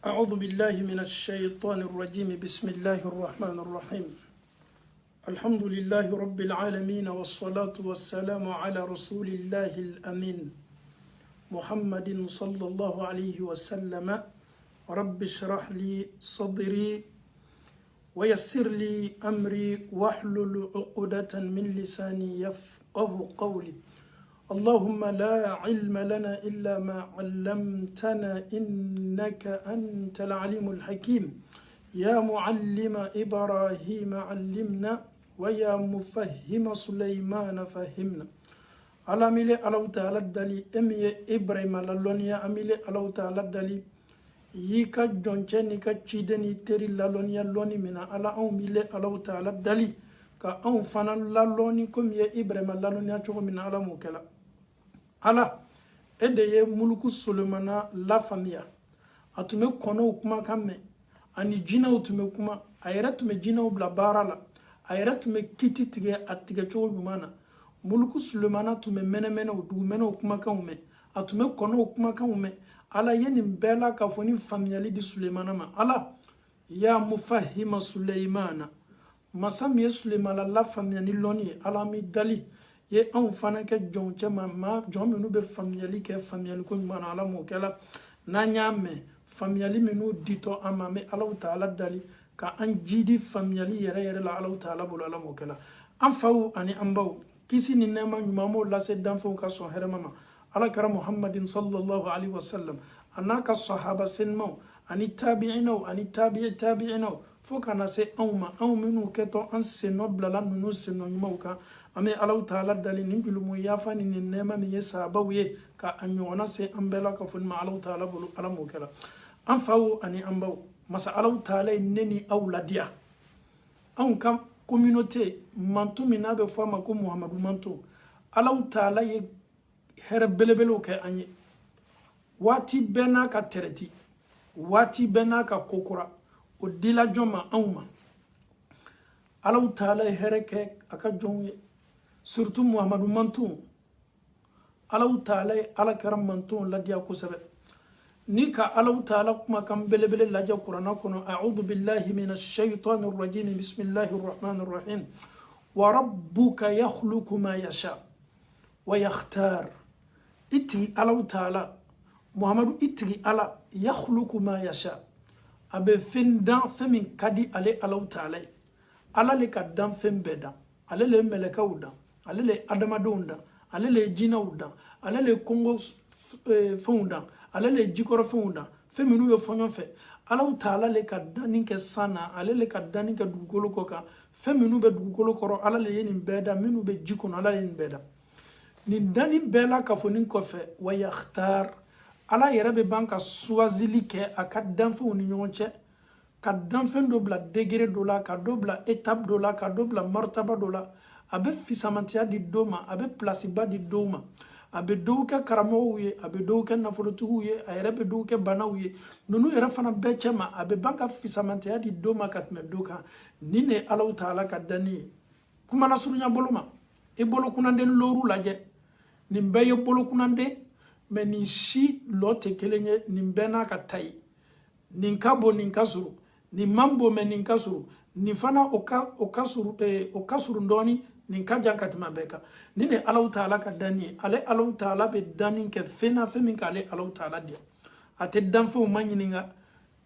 أعوذ بالله من الشيطان الرجيم بسم الله الرحمن الرحيم الحمد لله رب العالمين والصلاة والسلام على رسول الله الأمين محمد صلى الله عليه وسلم رب اشرح لي صدري ويسر لي أمري واحلل عقدة من لساني يفقه قولي اللهم لا علم لنا إلا ما علمتنا إنك أنت العليم الحكيم يا معلم إبراهيم علمنا ويا مفهم سليمان فهمنا على ملي الله تعالى دالي أمي إبراهيم للونيا أميلي الله تعالى دالي يكا جونشني كتشيدني تري للونيا لوني منا على أميلي الله تعالى دالي ka anw fana lalɔni komi ye Ibrahima lalɔniya cogo min na Ala m'o kɛla Ala e de ye muluku Solomana lafaamuya a tun bɛ kɔnɔw kumakan mɛn ani jinɛw tun bɛ kuma a yɛrɛ tun bɛ jinɛw bila baara la a yɛrɛ tun bɛ kiti tigɛ a tigɛ cogo ɲuman na muluku Solomana tun bɛ mɛnɛmɛnɛw dugumɛnɛw kumakanw mɛn a tun bɛ kɔnɔw kumakanw mɛn Ala ye nin bɛɛ la ka fɔ ni faamuyali di Sulemana ma Ala ya mufahima Suleimana masa min ye Sulemana lafaamuya ni lɔnni ye Ala mi dali ye anw fana kɛ jɔn cɛ ma jɔn minnu bɛ faamuyali kɛ faamuyali ko ɲuman na Ala m'o kɛla n'an y'a mɛn faamuyali minnu ditɔ an ma an bɛ Ala Ta'ala dali ka an jidi faamuyali yɛrɛ yɛrɛ la Ala Ta'ala bolo Ala m'o kɛla an faw ani an baw kisi ni nɛɛma ɲuman m'o lase danfɛnw ka sɔn hɛrɛma ma Alakira Muhammadin sallallahu alaihi wasallam a n'a ka sahaba senimaw ani tabi'inaw ani tabi'inaw fo kana se anw ma anw minnu kɛtɔ an sennɔ bilala ninnu sennɔ ɲumanw kan an bɛ Ala Ta'ala dali nin julumu yafa ni nin nɛɛma min ye sahabaw ye ka a ɲɔgɔnna se an bɛɛ la ka fɔ nin ma Ala Ta'ala bolo Ala m'o kɛla an faw ani an baw masa Ala Ta'ala ye ne ni aw ladiya anw ka communauté manto min n'a bɛ fɔ a ma ko Muhamadu manto Ala Ta'ala ye hɛrɛ belebelew kɛ an ye waati bɛɛ n'a ka tɛrɛti waati bɛɛ n'a ka kokura o dila jɔn ma anw ma Ala Ta'ala ye hɛrɛ kɛ a ka jɔnw ye surtout Muhamadu manto Ala Ta'ala ye Alakira manto ladiya kosɛbɛ ni ka Ala Ta'ala kumakan belebele lajɛ Kurana kɔnɔ a'udhu billahi minash shaitanir rajim bismillahir rahmanir rahim wa rabbuka yakhluqu ma yasha wa yakhtar itigi Ala Ta'ala Muhammadu itigi Ala yakhluqu ma yasha a bɛ fɛn dan fɛn min ka di ale Ala Ta'ala ye Ala le ka dan fɛn bɛɛ dan ale le ye mɛlɛkɛw dan ale le ye adamadenw dan ale le ye jinɛw dan ale le ye kɔngɔ fɛnw dan ale le ye jikɔrɔ fɛnw dan fɛn minnu bɛ fɔ ɲɔgɔn fɛ Ala Ta'ala le ka danni kɛ san na ale le ka danni kɛ dugukolo kɔ kan fɛn minnu bɛ dugukolo kɔrɔ Ala le ye nin bɛɛ dan minnu bɛ ji kɔnɔ Ala le ye nin bɛɛ dan nin danni bɛɛ la ka fɔ nin kɔfɛ wa yakhtar Ala yɛrɛ bɛ ban ka suwazili kɛ a ka danfɛnw ni ɲɔgɔn cɛ ka danfɛn dɔ bila degré dɔ la ka dɔ bila étape dɔ la ka dɔ bila martaba dɔ la a bɛ fisamantiya di dɔw ma a bɛ place ba di dɔw ma a bɛ dɔw kɛ karamɔgɔw ye a bɛ dɔw kɛ nafolotigiw ye a yɛrɛ bɛ dɔw kɛ banaw ye ninnu yɛrɛ fana bɛɛ cɛ ma a bɛ ban ka fisamantiya di dɔw ma ka tɛmɛ dɔw kan nin de ye Ala Ta'ala ka danni ye kuma lasurunya bolo ma i bolo kunnanden lɔɔru lajɛ nin bɛɛ ye bolo kunnanden mais nin si lɔ tɛ kelen ye nin bɛɛ n'a ka ta ye nin ka bon nin ka surun nin man bon mais nin ka surun nin fana o ka surun dɔɔni nin ka jan ka tɛmɛ a bɛɛ kan nin de Ala Ta'ala ka danni ye ale Ala Ta'ala bɛ danni kɛ fɛn na fɛn min k'ale Ala Ta'ala diya a tɛ danfɛnw ma ɲininka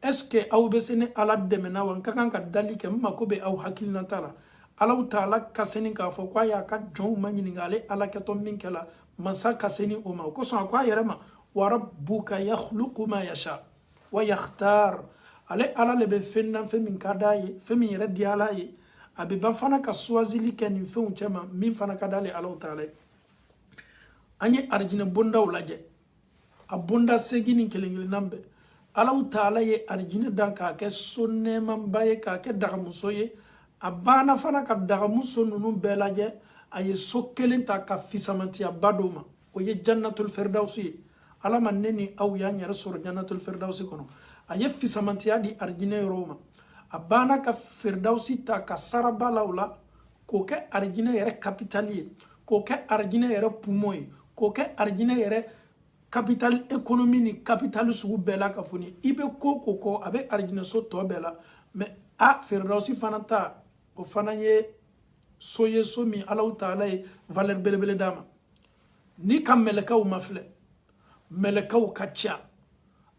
est-ce que aw bɛ se ni Ala dɛmɛna wa n ka kan ka dali kɛ n mako bɛ aw hakilinata la Ala Ta'ala ka se ni k'a fɔ k'a y'a ka jɔnw ma ɲininka ale Ala kɛtɔ min kɛla masa ka se ni o ma o kosɔn a ko a yɛrɛ ma wa rabbuka yakhluqu ma yasha wa yakhtar ale Ala le bɛ fɛn na fɛn min ka d'a ye fɛn min yɛrɛ diyala ye a bɛ ban fana ka suwazili kɛ nin fɛnw cɛ ma min fana ka d'ale Ala Ta'ala ye an ye arijinɛ bondaw lajɛ a bonda segin ni kelen kelenna bɛɛ Ala Ta'ala ye arijinɛ dan k'a kɛ so nɛɛmaba ye k'a kɛ dagamuso ye a banna fana ka dagamuso ninnu bɛɛ lajɛ a ye so kelen ta ka fisamantiya ba dɔw ma o ye jannatul firdausi ye Ala ma ne ni aw y'an yɛrɛ sɔrɔ jannatul firdausi kɔnɔ a ye fisamantiya di arijinɛ yɔrɔw ma a banna ka firdausi ta ka saraba la o la k'o kɛ arijinɛ yɛrɛ kapitali ye k'o kɛ arijinɛ yɛrɛ poumon ye k'o kɛ arijinɛ yɛrɛ capital économie ni capital sugu bɛɛ la ka foni i bɛ ko kɔ a bɛ arijinɛso tɔ bɛɛ la mais Firdausi fana ta o fana ye so ye so min Alahu Taala ye valeur belebele d'a ma ni ka mɛlɛkɛw ma filɛ mɛlɛkɛw ka ca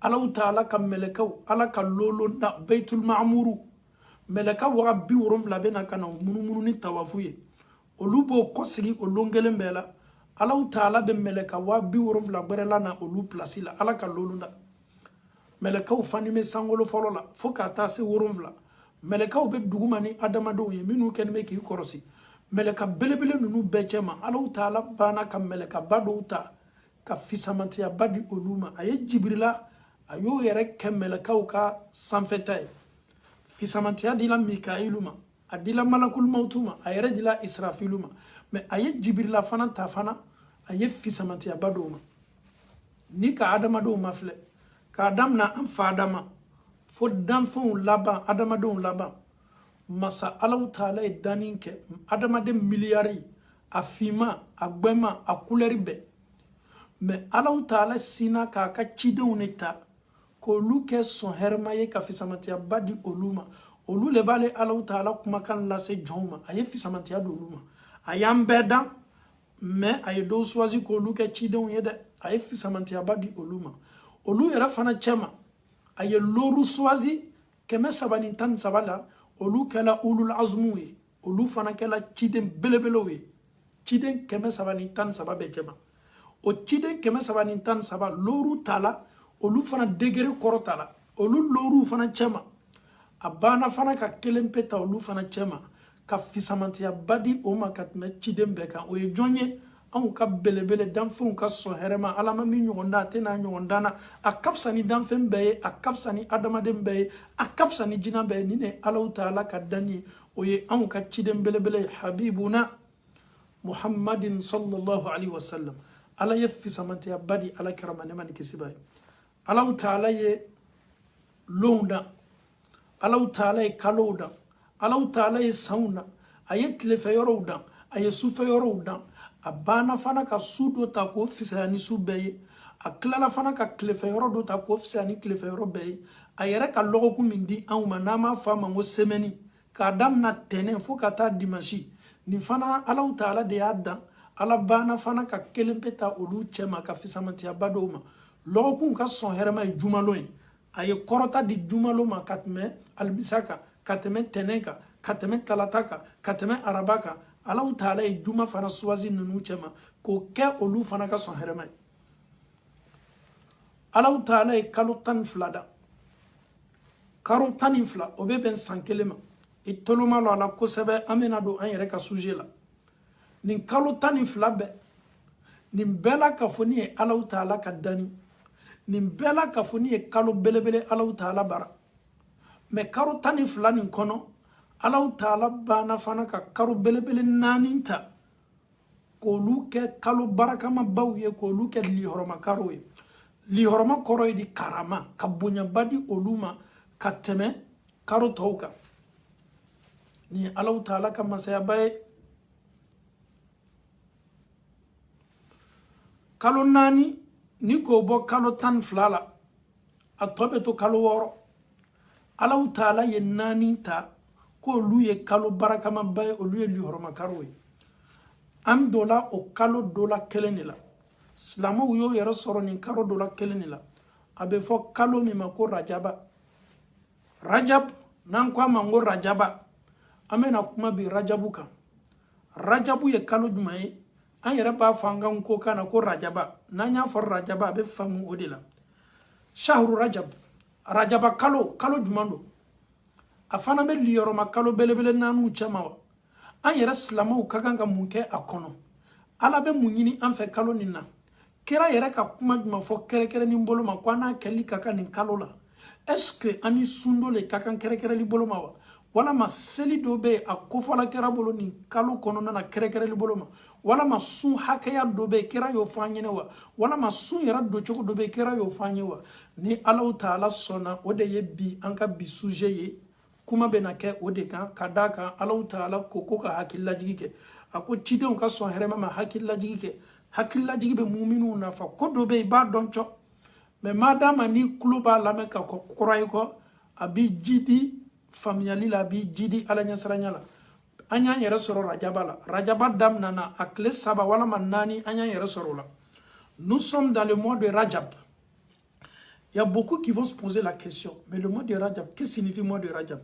Alahu Taala ka mɛlɛkɛw Ala ka lolo na Baitul Ma'muru mɛlɛka waga 70 bɛ na ka na munumunu ni tawafu ye olu b'o kɔsigi o lon kelen bɛɛ la Alahu Taala bɛ mɛlɛka 70 gbɛrɛ la na olu place la Ala ka lolo na mɛlɛkaw fani bɛ sangolo fɔlɔ la fo ka taa se 7 mɛlɛkaw bɛ duguma ni adamadenw ye minnu kɛlen bɛ k'i kɔrɔsi mɛlɛka belebele ninnu bɛɛ cɛ ma Alahu Taala banna ka mɛlɛka ba dɔw ta ka fisamantiya ba di olu ma a ye Jibirila a y'o yɛrɛ kɛ mɛlɛkaw ka sanfɛta ye fisamantiya dila Mikailu ma a dila Malakul Mautu ma a yɛrɛ dila Israfilu ma mais a ye Jibirila fana ta fana a ye fisamantiya ba dɔw ma ni ka adamadenw ma filɛ k'a damina an fa Adama fo danfɛnw laban adamadenw laban masa Alahu Taala ye danni kɛ adamaden miliyari a finma a gbɛma a couleur bɛɛ mais Alahu Taala sina k'a ka cidenw ne ta k'olu kɛ sɔn hɛrɛma ye ka fisamantiya ba di olu ma olu le b'ale Alahu Taala kumakan lase jɔnw ma a ye fisamantiya di olu ma a y'an bɛɛ dan mais a ye dɔw choisi k'olu kɛ cidenw ye dɛ a ye fisamantiya ba di olu ma olu yɛrɛ fana cɛma a ye loru choisi 313 la olu kɛla ulul azmu ye olu fana kɛla ciden belebelew ye ciden 313 bɛ cɛma o ciden 313 loru tala olu fana degré kɔrɔ tala olu loru fana cɛma a banna fana ka kelen pe ta olu fana cɛma ka fisamantiya ba di o ma ka tɛmɛ ciden bɛɛ kan o ye jɔn ye anw ka belebele danfɛnw ka sɔn hɛrɛma ala ma min ɲɔgɔn da a tɛna ɲɔgɔn danna a ka fisa ni danfɛn bɛɛ ye a ka fisa ni adamaden bɛɛ ye a ka fisa ni jinɛ bɛɛ ye ni ne Alahu Taala ka danni ye o ye anw ka ciden belebele habibuna Muhammadin sallallahu alaihi wasallam ala ye fisamantiya ba di ala kɛrama ne ma ni kisi ba ye Alahu Taala ye lon da Alahu Taala ye kalow da Alahu Taala ye sanw da a ye tilefɛ yɔrɔw da a ye sufɛ yɔrɔw da a banna fana ka su dɔ ta k'o fisaya ni su bɛɛ ye a tilala fana ka tilefɛ yɔrɔ dɔ ta k'o fisaya ni tilefɛ yɔrɔ bɛɛ ye a yɛrɛ ka lɔgɔkun min di anw ma n'an b'a fɔ a ma ko semaine k'a damina tɛnɛn fo ka taa dimanche nin fana Alahu Taala de y'a dan ala banna fana ka kelen pe ta olu cɛ ma ka fisamantiya ba dɔw ma lɔgɔkun ka sɔn hɛrɛma ye jumalon ye a ye kɔrɔta di jumalon ma ka tɛmɛ alimisa kan ka tɛmɛ tɛnɛn kan ka tɛmɛ talata kan ka tɛmɛ araba kan Alahu Taala ye juma fana choisi ninnu cɛ ma k'o kɛ olu fana ka sɔn hɛrɛma ye Alahu Taala ye kalo 12 da kalo 12 o bɛ bɛn san kelen ma i toloma lɔ a la kosɛbɛ an bɛna don an yɛrɛ ka sujet la nin kalo 12 bɛɛ nin bɛɛ la ka fɔ ni ye Alahu Taala ka danni nin bɛɛ la ka fɔ ni ye kalo belebele Alahu Taala bara mais kalo 12 nin kɔnɔ Alahu Taala banna fana ka kalo belebele 4 ta k'olu kɛ kalo barakama baw ye k'olu kɛ lihɔrɔma karo ye lihɔrɔma kɔrɔ ye di karama ka bonyaba di olu ma ka tɛmɛ karo tɔw kan ni Alahu Taala ka masayaba ye kalo 4 ni k'o bɔ kalo 12 la a tɔ bɛ to kalo 6 Alahu Taala ye 4 ta k'olu ye kalo barakama ba ye olu ye lihɔrɔma karo ye an donna o kalo dɔ la kelen de la silamɛw y'o yɛrɛ sɔrɔ nin kalo dɔ la kelen de la a bɛ fɔ kalo min ma ko rajaba rajab n'an ko a ma ko rajaba an bɛna kuma bi rajabu kan rajabu ye kalo jumɛn ye an yɛrɛ b'a fɔ an ka ko kan na ko rajaba n'an y'a fɔ rajaba a bɛ faamu o de la shahru rajab rajaba kalo jumɛn don a fana bɛ liyɔrɔma kalo belebele 4 cɛma wa an yɛrɛ silamɛw ka kan ka mun kɛ a kɔnɔ ala bɛ mun ɲini an fɛ kalo nin na kira yɛrɛ ka kuma jumɛn fɔ kɛrɛkɛrɛnin bolo ma ko an n'a kɛli ka kan nin kalo la est-ce que an ni sun dɔ le ka kan kɛrɛkɛrɛli bolo ma wa walama seli dɔ bɛ yen a kofɔla kɛra bolo nin kalo kɔnɔna na kɛrɛkɛrɛli bolo ma walama sun hakɛya dɔ bɛ yen kira y'o fɔ an ɲɛna wa walama sun yɛrɛ don cogo dɔ bɛ yen kira y'o fɔ an ye wa ni Alahu Taala sɔnna o de ye bi an ka bi sujet ye kuma bɛna kɛ o de kan ka d'a kan Alahu Taala ko ka hakililajigi kɛ a ko cidenw ka sɔn hɛrɛma ma hakililajigi kɛ hakilla jigi be mu'minu nafa ko do be ba doncho mais madama ni kluba lameka ko kuray ko abi jidi famiyali la bi jidi ala nya saranya la anya yere soro rajaba dam nana akle saba wala manani anya yere soro la. Nous sommes dans le mois de Rajab. Il y a beaucoup qui vont se poser la question, mais le mois de Rajab, qu'est-ce que signifie le mois de Rajab?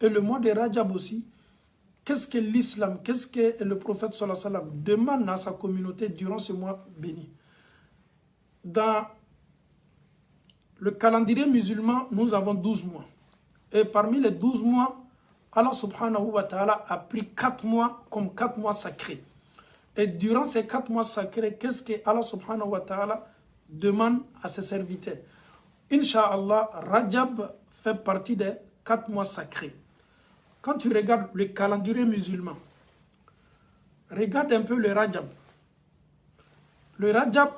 Et le mois de Rajab aussi, qu'est-ce que l'islam, qu'est-ce que le prophète sallallahu alayhi wa sallam demande à sa communauté durant ce mois béni? Dans le calendrier musulman, nous avons 12 mois. Et parmi les 12 mois, Allah subhanahu wa ta'ala a pris 4 mois comme 4 mois sacrés. Et durant ces 4 mois sacrés, qu'est-ce que Allah subhanahu wa ta'ala demande à ses serviteurs? Inch'Allah, Rajab fait partie des 4 mois sacrés. Quand tu regardes le calendrier musulman, regarde un peu le Rajab. Le Rajab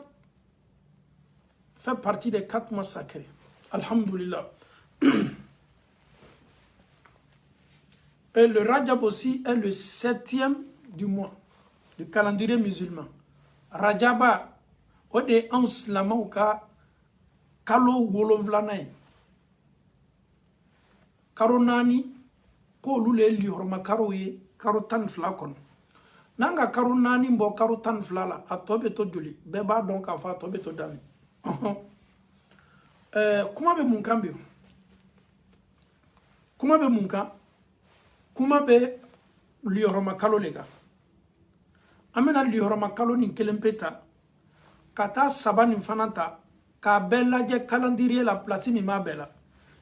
fait partie des 4 mois sacrés. Alhamdulillah. Et le Rajab aussi est le 7e du mois, du calendrier musulman. Rajaba, ode anslama kalo wolonvlanay. Karo nani, ko lule li horma karo ye, karo tan flakon. Nanga karo nani mbo karo tan flala, a tobe to juli, beba donc a fa tobe to dami. Kuma be munkan bi? Kuma be munkan? Kuma be li horma kalo lega. Amena li horma kalo ni kelempeta, kata sabani fananta, ka bella je calendrier la place mi ma bella.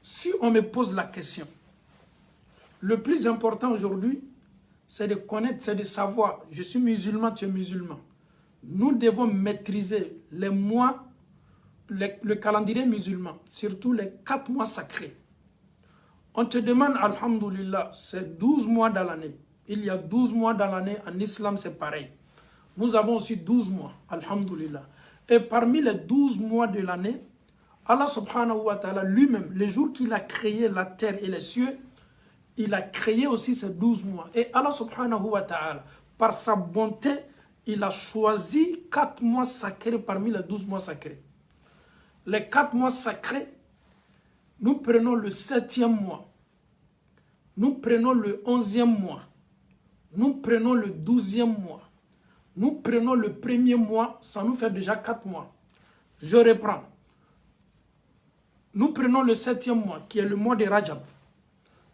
Si on me pose la question, le plus important aujourd'hui, c'est de connaître, c'est de savoir, je suis musulman, tu es musulman. Nous devons maîtriser les mois, le calendrier musulman, surtout les 4 mois sacrés. On te demande, alhamdulillah, c'est 12 mois dans l'année. Il y a 12 mois dans l'année, en islam c'est pareil. Nous avons aussi 12 mois, alhamdulillah. Et parmi les 12 mois de l'année, Allah subhanahu wa ta'ala lui-même, les jours qu'il a créé la terre et les cieux, il a créé aussi ces 12 mois. Et Allah subhanahu wa ta'ala, par sa bonté, il a choisi 4 mois sacrés parmi les 12 mois sacrés. Les 4 mois sacrés, nous prenons le 7e mois, nous prenons le 11e mois, nous prenons le 12e mois, nous prenons le 1er mois, ça nous fait déjà 4 mois. Je reprends. Nous prenons le 7e mois, qui est le mois de Rajab.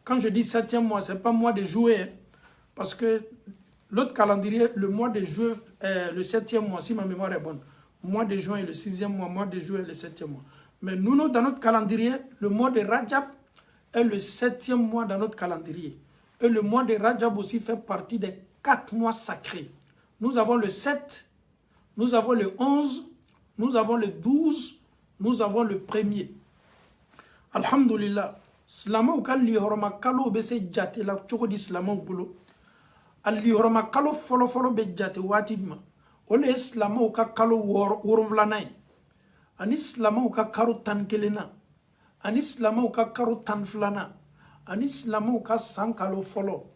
Quand je dis 7e mois, ce n'est pas mois de juillet, parce que l'autre calendrier, le mois de juillet est le 7e mois, si ma mémoire est bonne. Mois de juin est le 6e mois, mois de juillet est le 7e mois. Mais nous, dans notre calendrier, le mois de Rajab est le 7e mois dans notre calendrier. Et le mois de Rajab aussi fait partie des 4 mois sacrés. Nous avons le 7, nous avons le 11, nous avons le 12, nous avons le 1er. Alhamdulillah. Slama ou ka li horoma kalo be se jate la choko di slama ou bolo. Al li horoma kalo folo be jate wati dima. Ole slama ou ka kalo woronvlanay. Ani slama ou ka karo tan kelena. Ani slama ou ka karo tan flana. Ani slama ou ka san kalo folo.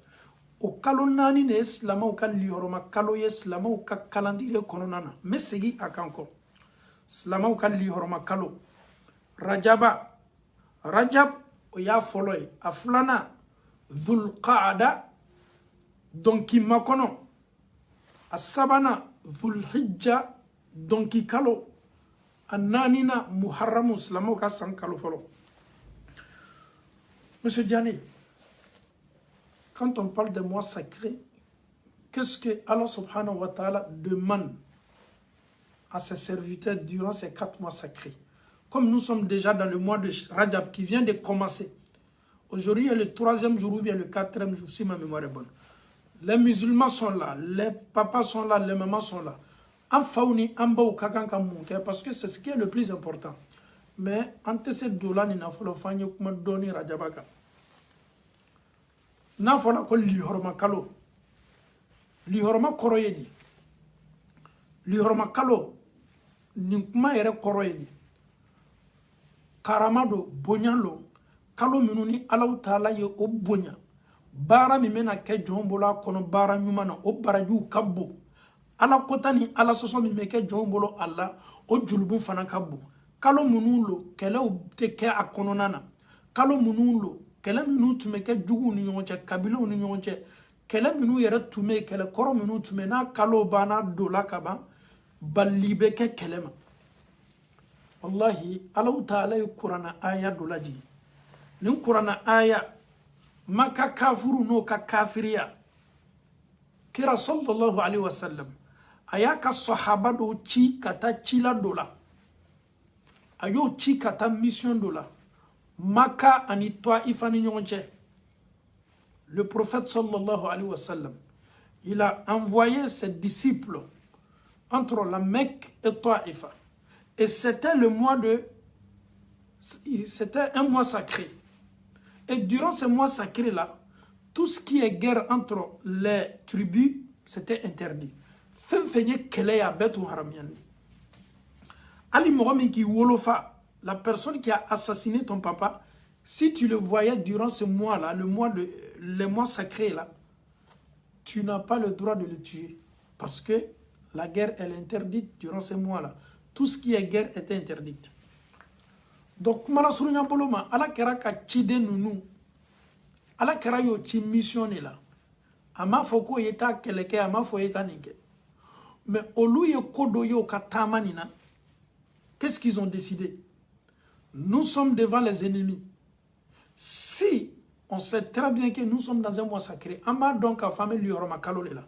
O kalo nani ne slama ou ka li horoma kalo ye slama ou ka kalandire kononana. Mesegi akanko. Slama ou ka li horoma kalo. Rajab o ya foloy a flana dhul qaada donki makono a sabana dhul hijja donki kalo a nanina muharramu slamo ka san kalo folo. Monsieur Diané, quand on parle de mois sacrés, qu'est-ce que Allah subhanahu wa ta'ala demande à ses serviteurs durant ces 4 mois sacrés? Comme nous sommes déjà dans le mois de Rajab qui vient de commencer, aujourd'hui est le 3e jour ou bien le 4e jour, si ma mémoire est bonne. Les musulmans sont là, les papas sont là, les mamans sont là. En fauni, en bas, parce que c'est ce qui est le plus important. Mais en ces deux-là, il n'a pas fait de donner Rajabaka. Il n'a pas fait de l'ihorma kalo. L'ihorma koroyedi. L'ihorma kalo. Ninkuma ere koroyedi. Karamado bonyalo kalo minuni alaw taala ye o bonya bara mi mena ke jombola kono bara nyumana o baraju kabbo ala kotani ala soso mi meke jombolo alla o julubu fana kabu kalo munulo kele te ke akononana kalo munulo kele minu tumeke jugu ni nyonche kabilo ni nyonche kele minu yere tume kele koro minu tume na kalo bana dola kaba balibe ke kelema wallahi Allah ta'ala yukurana aya dolaji nin kurana aya maka kafuru no ka kafiriya kira sallallahu alaihi wasallam aya ka sahaba do ci kata cila dola ayo ci kata mission dola maka ani Ta'ifa ni nyonche le prophète sallallahu alayhi wa sallam, il a envoyé ses disciples entre la Mecque et Ta'ifa. Et c'était un mois sacré. Et durant ce mois sacré-là, tout ce qui est guerre entre les tribus, c'était interdit. Ali Mohamed Wolofa, la personne qui a assassiné ton papa, si tu le voyais durant ce mois-là, le mois sacré-là, tu n'as pas le droit de le tuer. Parce que la guerre, elle est interdite durant ce mois-là. Tout ce qui est guerre était interdite. Donc, Malasurunya Boloma, ala kera ka chide nunu, ala kera yo chi missionné là. Ama foko yeta keleke, ama fo yeta nike. Mais au lieu de kodo yo katamanina, qu'est-ce qu'ils ont décidé? Nous sommes devant les ennemis. Si on sait très bien que nous sommes dans un mois sacré, ama donc a famille lioroma kalolela.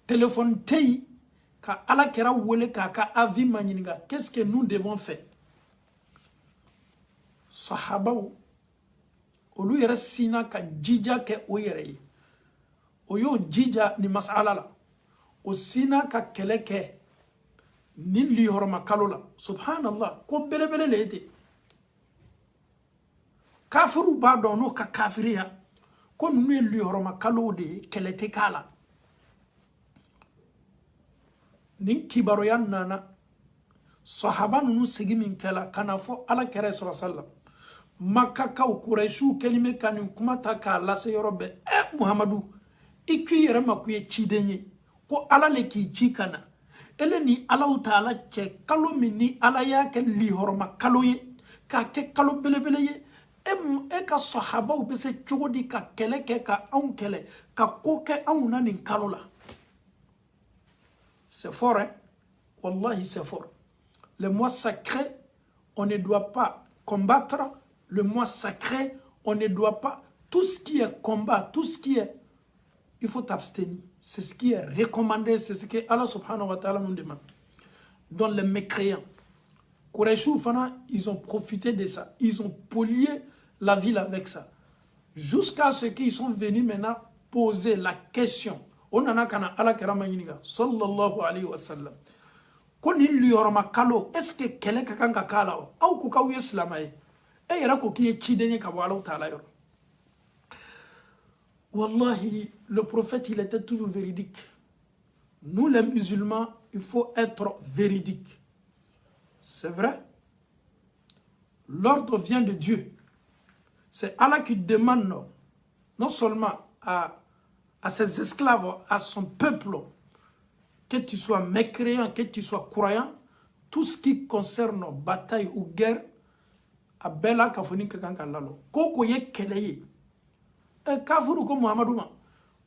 Téléphone tei ka ala kera wole ka avi maninga. Qu'est-ce que nous devons faire? Sahaba olu yere sina ka jija ke o yere. Oyo jija ni masala la. O sina ka keleke ni lioroma kalola. Subhanallah, ko bele bele lete. Kafiru ba dono ka kafiriya ko nu li horoma kalo de kelete kala nin kibaro yan nana sahaba nu sigi min kala kana fo ala kere sallallahu makka ka quraishu kelime kan kuma ta ka la se yorobe muhammadu ikki yere makuye cidenye ko ala le ki ci kana ele ni ala taala che kalo minni ala ya ke li horoma kalo ye ka ke kalo bele bele ye e ka sahaba ou be se chogodi ka keleke ka on kele ka koke on na nin kalola. C'est fort, hein? Wallahi, c'est fort. Le mois sacré, on ne doit pas combattre. Le mois sacré, on ne doit pas. Tout ce qui est combat, tout ce qui est. Il faut t'abstenir. C'est ce qui est recommandé. C'est ce que Allah subhanahu wa ta'ala nous demande. Donc les mécréants, Quraishou Fana, ils ont profité de ça. Ils ont pollué la ville avec ça. Jusqu'à ce qu'ils sont venus maintenant poser la question. On en a kana ala karama yiniga sallallahu alayhi wa sallam. Koni li yoroma kalo est-ce que kele ka kanga kala ou ko kaw islamay e yara ko ki chideni ka wala taala yor. Wallahi, le prophète il était toujours véridique. Nous les musulmans, il faut être véridique. C'est vrai. L'ordre vient de Dieu. C'est Allah qui demande non seulement à ses esclaves, à son peuple, que tu sois mécréant, que tu sois croyant, tout ce qui concerne bataille ou guerre, à Bella Kafoni Kakankalalo. Koko ye keleye. E kafuru ko Muhammaduma.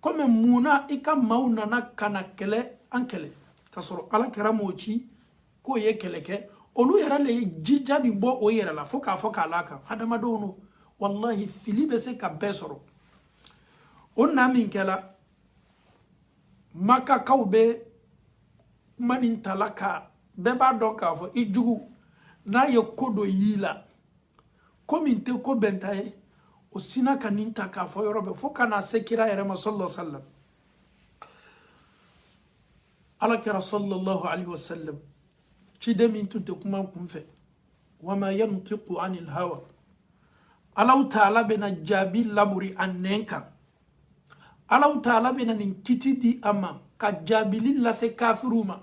Comme Mouna ika maunana kana kele ankele. Kasoro ala kera mochi ko ye keleke. Olu yera le jija ni bo o yera la foka alaka. Hadama dono. Wallahi Philippe se ka besoro. On na min kela maka kaube manin talaka beba donc avo ijugu na ye kodo yila kominte ko bentaye o sina kaninta ka fo yorobe fo kana sekira yere ma sallallahu sallam ala kira sallallahu alaihi wasallam ci demin tunte kuma kumfe wama yantiqu anil hawa Allah ta'ala bena jabi laburi annenka Allah ta'ala bena nin kiti di ama ka jabili la se kafiruma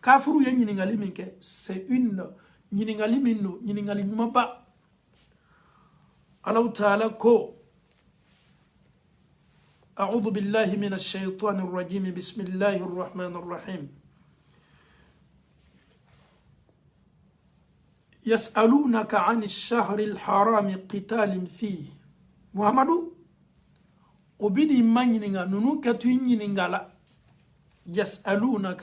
kafiru ye nyiningali minke c'est une nyiningali minno nyiningali maba Allah ta'ala ko أعوذ بالله من الشيطان الرجيم بسم الله الرحمن الرحيم يسألونك عن الشهر الحرام قتال فيه محمد وبني مانينغا نونو كتوينينغالا يسألونك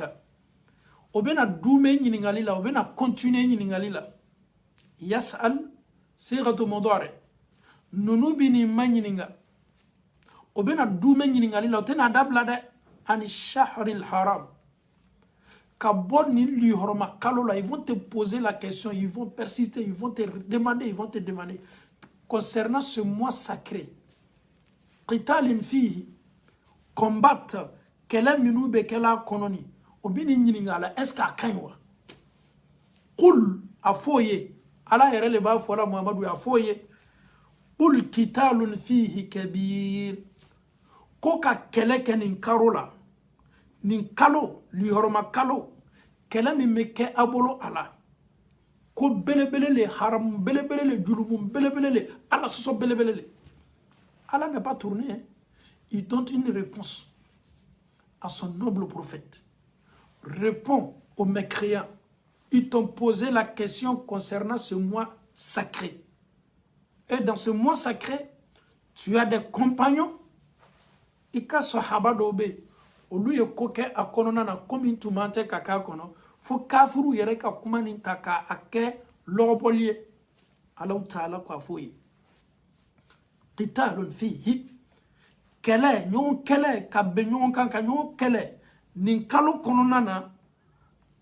وبنا دومين ينغاليلا وبنا كونتينين ينغاليلا يسأل صيغة مضارع نونو بني مانينغا وبنا دومين ينغاليلا وتنا دابلا عن الشهر الحرام Kaboni li horoma kalola, ils vont te poser la question, ils vont persister, ils vont te demander concernant ce mois sacré. Qitalin fihi, combattre, kela minube kela kononi, obini nyiningala, est-ce qu'à kanwa? Qul afoye, ala yerele ba fola Muhammadu afoye, qul qitalun fihi kabir, koka keleke nin karola, nin kalo, li horoma kalo, kela mi meke abolo ala. Ko belebele le haram, belebele le julumum, belebele le ala soso belebele le. Allah n'est pas tourné, hein. Il donne une réponse à son noble prophète. Réponds aux mécréants. Ils t'ont posé la question concernant ce mois sacré. Et dans ce mois sacré, tu as des compagnons. Ika sahaba dobe. Olu ye koke akonona na komi tumante kaka kono. Fo kafuru yere ka kumani taka ake lobolye. Allah ta'ala kwa foye. Qitalun fihi. Kele, nyon kele, kabe nyon kanka nyon kele. Nin kalo konona na.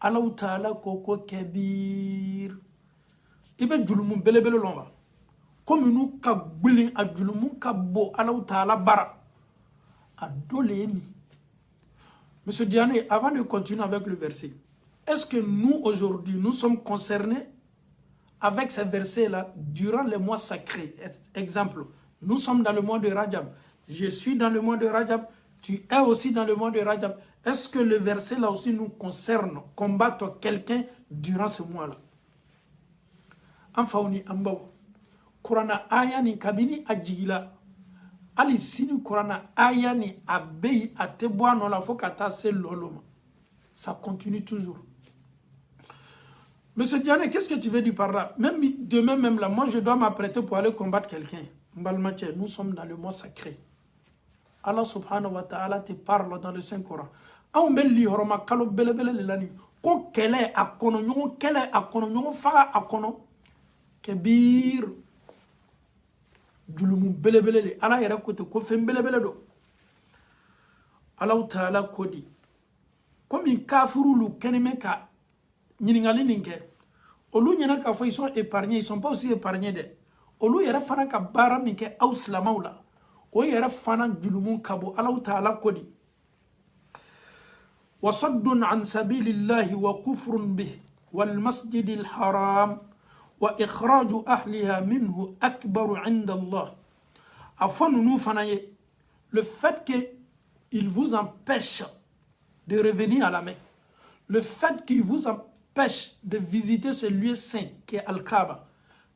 Allah ta'ala koko kebir. Ibe julumun belebele lomba. Comme nous ka gbili a julumun ka bo Allah ta'ala bara. A doleni. Monsieur Diané, avant de continuer avec le verset, est-ce que nous, aujourd'hui, nous sommes concernés avec ces versets-là durant les mois sacrés? Exemple, nous sommes dans le mois de Rajab. Je suis dans le mois de Rajab. Tu es aussi dans le mois de Rajab. Est-ce que le verset-là aussi nous concerne, combattre quelqu'un durant ce mois-là? Enfin, on est en bas. Kurana ayani kabini ajila. Ali sini Kurana ayani abei ateboa non la fokata se loloma. Ça continue toujours. Monsieur Diane, qu'est-ce que tu veux dire par là? Même demain même là, moi je dois m'apprêter pour aller combattre quelqu'un. Nous sommes dans le mois sacré. Allah subhanahu wa ta'ala te parle dans le Saint-Coran. Aou belli horoma kalo belebele lani. Ko kele akono nyon kele akono nyon faga akono kebir. Julumu belebele ala yera kote ko fem belebele do. Allah ta'ala kodi. Comme kafuru lu kenime ka ñiningali ninke. Olu ñena ka fo ils sont épargnés, ils sont pas aussi épargnés de. Olu yera fana ka bara minke aw slamaw la. O yera fana julumu kabo Allah ta'ala kodi. وصد عن سبيل الله وكفر به والمسجد الحرام وإخراج أهلها منه أكبر عند الله. Afin nous fanaye, le fait qu'il vous empêche de revenir à la Mecque, le fait qu'il vous empêche de visiter ce lieu saint qui est Al-Kaaba,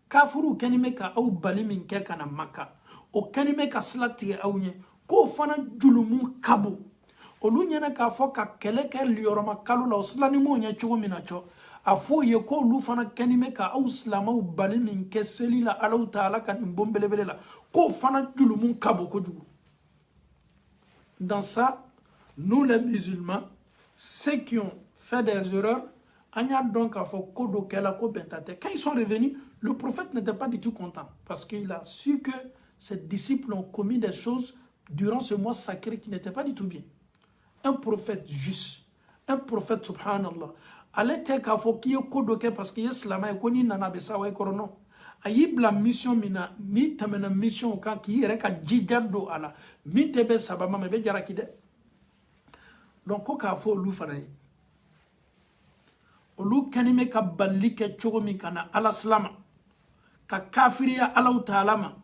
kafuru kanime ka au balimin ke kana Makka, o kanime ka slati au nye, ko fana julumu kabo. Olu nyana ka fo ka keleke lioroma kalu la uslani mo nya chugo minacho afo ye ko lu fana kanime ka au slama u balimin ke seli la Allah ta'ala kan bombelebele la ko fana julumu kabo ko jugu. Dans ça, nous les musulmans, ceux qui ont fait des erreurs, anya donc a fo kodo kela ko bentate. Quand ils sont revenus, le prophète n'était pas du tout content parce qu'il a su que ses disciples ont commis des choses durant ce mois sacré qui n'étaient pas du tout bien. Un prophète juste, un prophète subhanallah, allait te ka fo ki kodoke parce que islama ko ni nana be sawa ko non ayibla mission mina ni tamena mission ka ki yere ka jigado ala mi tebe sabama me be jaraki de. Donc ko ka fo lu fanaye olu kanime ka balike chogomi kana ala slama ka kafiriya ala ta'ala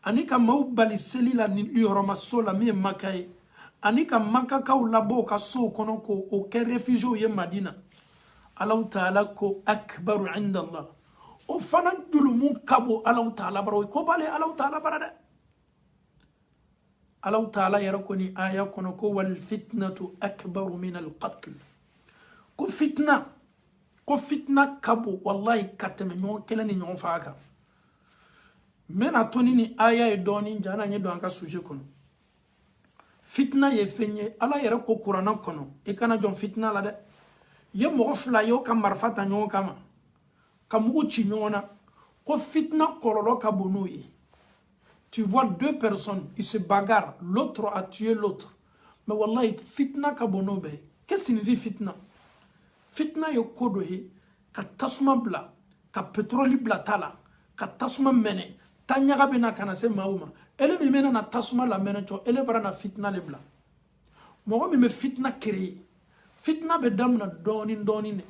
ani ka maubali selila ni yoroma sola mi makai ani ka Makka ka labo ka so kono ko o ke refugio ye Madina. Allah ta'ala ko akbaru inda Allah. O fana julumu kabo Allah ta'ala baro ko bale Allah ta'ala barada. Allah ta'ala yarakoni aya kono ko wal fitnatu akbaru min al qatl. Ko fitna kabo wallahi kateme nyon kelani nyon faaka. Mena toni ni aya e doni jana nye do anka suje kono. Fitna ye fenye Allah yarako Qur'ana kono e kana jon fitna la de. Ye mo fla yo kam marfata nyon kama. Kam uchi nyona ko fitna kololo kabono ye. Tu vois deux personnes, ils se bagarrent, l'autre a tué l'autre. Mais wallahi, fitna kabono be. Qu'est-ce que signifie fitna? Fitna yo kodo he, ka tasuma bla, ka pétrole bla tala, ka tasuma mene, tanyaga bena kana se mauma. Ele mi mena na tasuma la mene cho, ele bara na fitna le bla. Mogo mi me fitna créé. Fitna be damna doni ne.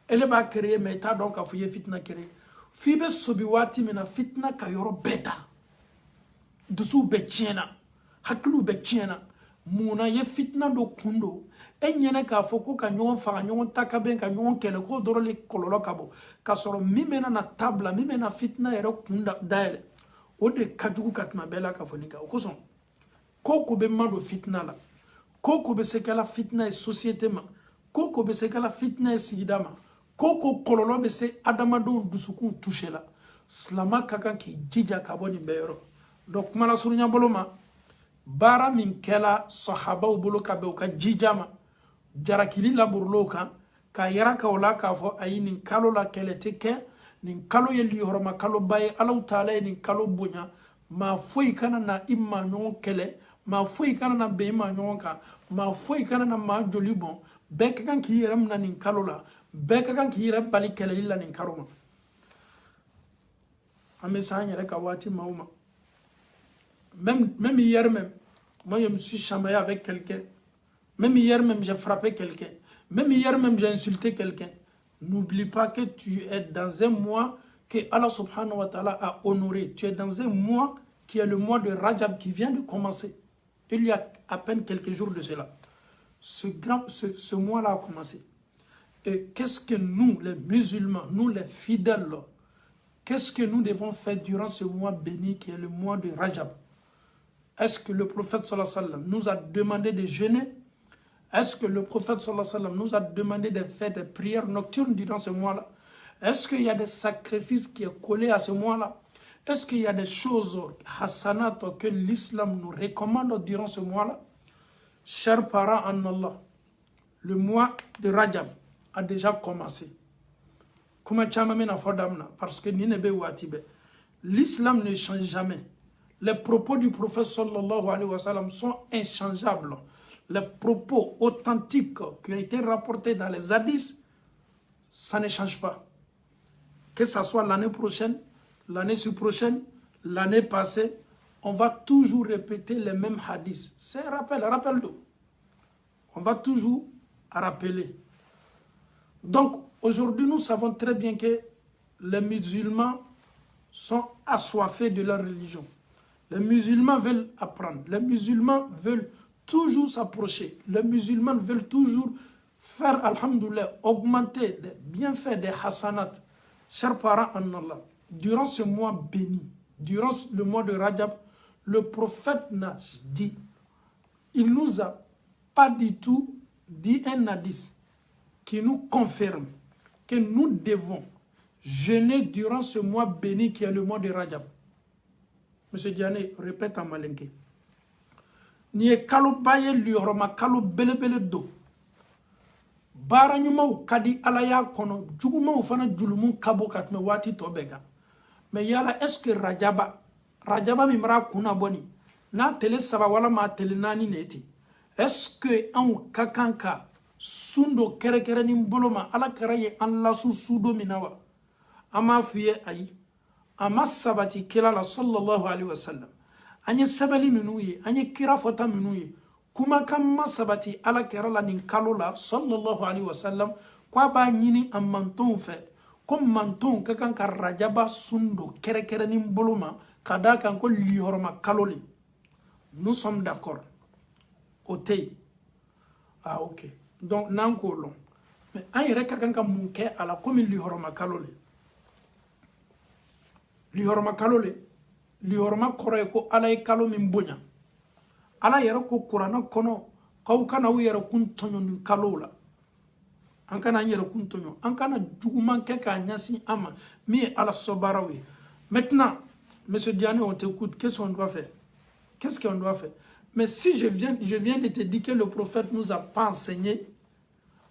Ele ba créé mais ta donc a fuye fitna créé. Fibe sobi wati mena fitna ka yoro beta. Dusu be tiena, hakilu be tiena, muna ye fitna do kundo, nyene ka foko ka nyon fanga nyon takaben ka nyon kele ko dorole kololo kabo, ka soro mimena na tabla, mimena fitna ero kunda daele, o de kajugu katma bela ka fonika, o koson, koko be mado fitna la, koko be sekala fitna e société ma, koko be sekala fitna e sigidama, koko kololo be se adamado dusukun touché la, slama kakan ki jija kaboni beyoro. Donc mala surunya boloma bara min kela sahaba bolo ka be ka jijama jarakili la burloka ka yara ka wala ka fo ayi nin kalo la kele teke nin kalo yeli horoma kalo baye alaw taala nin kalo bonya ma foi kana na imma nyon kele ma foi kana na be ma nyon ka ma foi kana na ma joli bon be kan ki yeram na nin kalo la be kan ki yera bali kele la nin karoma ame sanya ka wati mauma. Même hier même, moi je me suis chamaillé avec quelqu'un. Même hier même, j'ai frappé quelqu'un. Même hier même, j'ai insulté quelqu'un. N'oublie pas que tu es dans un mois que Allah subhanahu wa ta'ala a honoré. Tu es dans un mois qui est le mois de Rajab qui vient de commencer. Il y a à peine quelques jours de cela. Ce mois-là a commencé. Et qu'est-ce que nous, les musulmans, nous les fidèles, qu'est-ce que nous devons faire durant ce mois béni qui est le mois de Rajab? Est-ce que le prophète sallallahu alayhi wa sallam nous a demandé de jeûner? Est-ce que le prophète sallallahu alayhi wa sallam nous a demandé de faire des prières nocturnes durant ce mois-là? Est-ce qu'il y a des sacrifices qui sont collés à ce mois-là? Est-ce qu'il y a des choses hasanat que l'islam nous recommande durant ce mois-là? Chers parents en Allah, le mois de Rajab a déjà commencé. Parce que l'islam ne change jamais. Les propos du prophète sallallahu alayhi wa sallam sont inchangeables. Les propos authentiques qui ont été rapportés dans les hadiths, ça ne change pas. Que ce soit l'année prochaine, l'année sur-prochaine, l'année passée, on va toujours répéter les mêmes hadiths. C'est un rappel, rappel-le. On va toujours rappeler. Donc, aujourd'hui, nous savons très bien que les musulmans sont assoiffés de leur religion. Les musulmans veulent apprendre. Les musulmans veulent toujours s'approcher. Les musulmans veulent toujours faire, alhamdoulilah, augmenter des bienfaits, des hasanat. Chers parents en Allah, durant ce mois béni, durant le mois de Rajab, le prophète n'a dit, il nous a pas du tout dit un hadith qui nous confirme que nous devons jeûner durant ce mois béni qui est le mois de Rajab. Monsieur Diane, répète en malinké. Ni e kalo baye lioroma kalo belebele do. Bara nyuma kadi alaya kono juguma fana julumu kabo katme wati tobega. Mais yala est-ce que Rajaba mimra kuna boni na tele saba wala ma tele nani neti. Est-ce que an kakanka sundo kere ni boloma ala karaye an lasu sudo minawa. Ama fiye ayi. Ama sabati kila la sallallahu alaihi wasallam. Anye sabali minuye, anye kira fota minuye. Kuma kama sabati ala kerala nin kalola sallallahu alaihi wasallam. Kwa ba nyini an manton fe. Comme manton kakan ka Rajaba sundo kere ni boloma. Kada kan ko lihorma kaloli. Nous sommes d'accord. Otei. Ah ok. Donc nan ko long. Mais anye reka kan ka munke ala komi lihorma kaloli. Lihorma kalole, lihorma koroye ko ala e kalo min bonya. ala yɛrɛ ko kurana kɔnɔ k'aw kana aw yɛrɛ kun tɔɲɔ nin kalow la an kana an yɛrɛ kun tɔɲɔ an kana juguman kɛ k'a ɲɛsin an ma min ye ala sɔbaaraw ye maintenant monsieur Diané on t'écoute qu'est-ce qu'on doit faire qu'est-ce qu'on doit faire mais si je viens de te dire que le prophète nous a pas enseigné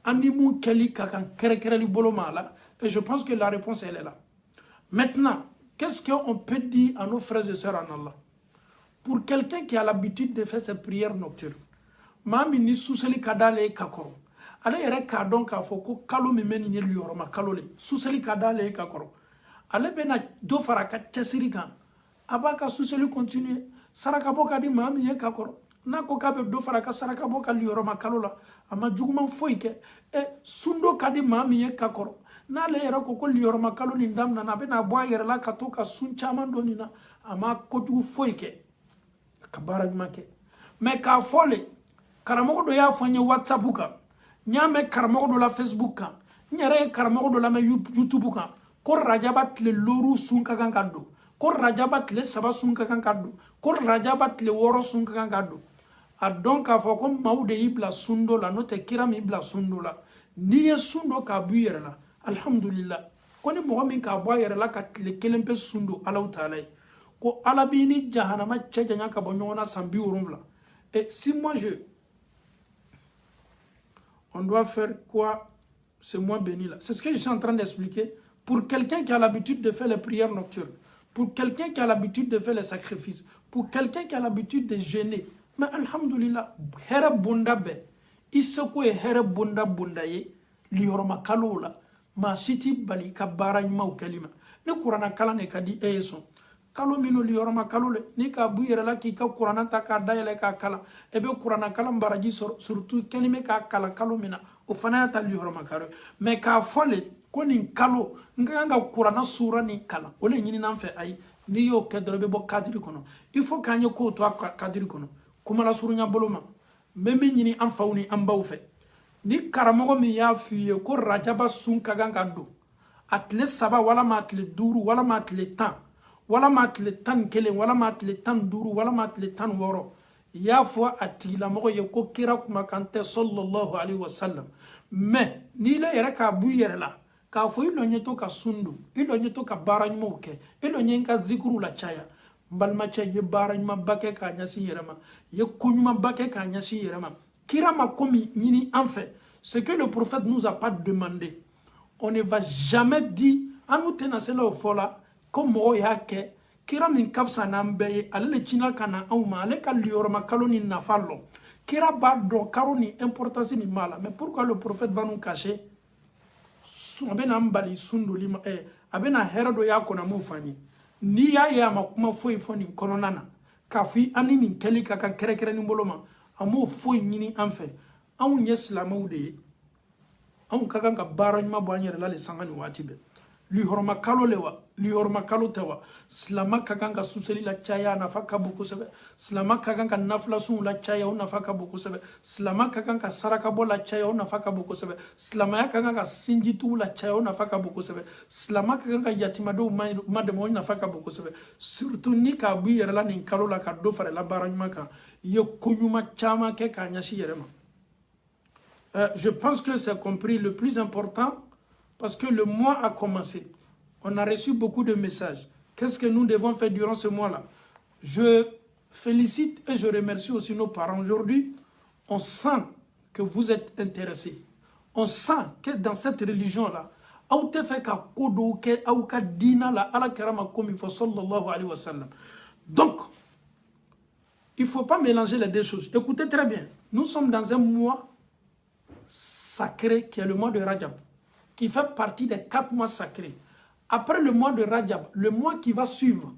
animu keli kakan kerekereli bolo mala et je pense que la réponse elle est là maintenant qu'est-ce qu'on peut dire à nos frères et sœurs en Allah pour quelqu'un qui a l'habitude de faire ses prières nocturnes mami ni suseli kadale kakoro ala yɛrɛ k'a dɔn k'a fɔ ko kalo min bɛ nin ye liyɔrɔma kalo le suseli ka d'ale ka kɔrɔ ale bɛna dɔ fara a ka cɛsiri kan a b'a ka suseli continuer sarakabɔ ka di maa min ye ka kɔrɔ n'a ko k'a bɛ dɔ fara a ka sarakabɔ ka liyɔrɔma kalo la a ma juguman foyi kɛ sundo ka di maa min ye ka kɔrɔ n'ale yɛrɛ ko liyɔrɔma kalo nin daminɛna a bɛna bɔ a yɛrɛ la ka to ka sun caman dɔ nin na a ma kojugu foyi kɛ a ka baara ɲuman kɛ mais k'a fɔ le karamɔgɔ dɔ y'a fɔ n ye WhatsApp kan n y'a mɛn karamɔgɔ dɔ la Facebook kan n yɛrɛ ye karamɔgɔ dɔ lamɛn YouTube kan ko rajaba tile 6 sun ka kan ka don ko rajaba tile 3 sun ka kan ka don ko rajaba tile 6 sun ka kan ka don a dɔn k'a fɔ ko maaw de y'i bila sun dɔ la n'o tɛ kira min bila sun dɔ la n'i ye sun dɔ k'a bɔ i yɛrɛ la alhamdulillah ko ni mɔgɔ min k'a bɔ a yɛrɛ la ka tile 1 pe sun don Alahu Taala ye ko ala b'i ni jahanama cɛ janya ka bɔ ɲɔgɔn na san 70 et si moi on doit faire quoi ce mois béni là? C'est ce que je suis en train d'expliquer. Pour quelqu'un qui a l'habitude de faire les prières nocturnes, pour quelqu'un qui a l'habitude de faire les sacrifices, pour quelqu'un qui a l'habitude de jeûner, mais alhamdulillah, here bunda be, isoko e here bunda ye, liyoroma kalola, ma siti bali ka bara nyuma u kalima. Ne kurana kala ne kadi eyeson. Kalo mino liyoroma kalole, ni ka bu yere la ki ka kurana ta ka dayele ka kala, ebe kurana kala mbaraji surtout kelime ka kala kalo mina, o fana ya ta liyoroma kalo. Mais ka fole, ko nin kalo, nga kurana sura ni kala, ole nyini nanfe ay, ni yo kedrebe bo kadiri kono. Il faut kanye ko to kadiri kono. Kuma la suru nya boloma, meme nyini anfauni ambaw fe. Ni karamogo mi ya fiye ko rajaba sun kaganga do. Atle saba wala ma atle duru wala ma atle tan. Wala matle tan kelen wala matle tan duru wala matle tan woro ya fo atila mo ye ko kira kuma kante sallallahu alaihi wasallam mais ni la yere ka bu yere la ka fo ilo nyeto ka sundu ilo nyeto ka barany mo ke ilo nyenka zikru la chaya mbalma cha ye barany ma bake ka nyasi yere ma ye kunyuma bake ka nyasi yere ma kira ma komi nyini en fait ce que le prophète nous a pas demandé on ne va jamais dire anu tenasela o fola comme mo yake kira min kafsa nambe ale china kana auma ale ka liorma kaloni nafallo kira ba do karoni importance ni mala mais pourquoi le prophète va nous cacher abena mbali sundu lima abena herado yako na mufani ni ya makuma foi foni kono nana kafi anini kelika ka kerekere ni boloma amo foi nyini anfe awu nyeslama de awu kaka ka baranyma boanyere la le sangani watibe li horma kalo lewa li horma kalo tawa slama kaganga suseli la chaya na faka buku sebe slama kaganga nafla sun la chaya una faka buku sebe slama kaganga saraka bola chaya una faka buku sebe slama ya kaganga sinjitu la chaya una faka buku sebe slama kaganga yatima do mademo una faka buku sebe surtout ni ka bu yere la nin kalo la ka do fare la baranyma ka ye kunyuma chama ke ka nyashi yerema je pense que c'est compris le plus important. Parce que le mois a commencé. On a reçu beaucoup de messages. Qu'est-ce que nous devons faire durant ce mois-là? Je félicite et je remercie aussi nos parents. Aujourd'hui, on sent que vous êtes intéressés. On sent que dans cette religion-là, donc, il ne faut pas mélanger les deux choses. Écoutez très bien. Nous sommes dans un mois sacré qui est le mois de Rajab, qui fait partie des 4 mois sacrés. Après le mois de Rajab, le mois qui va suivre,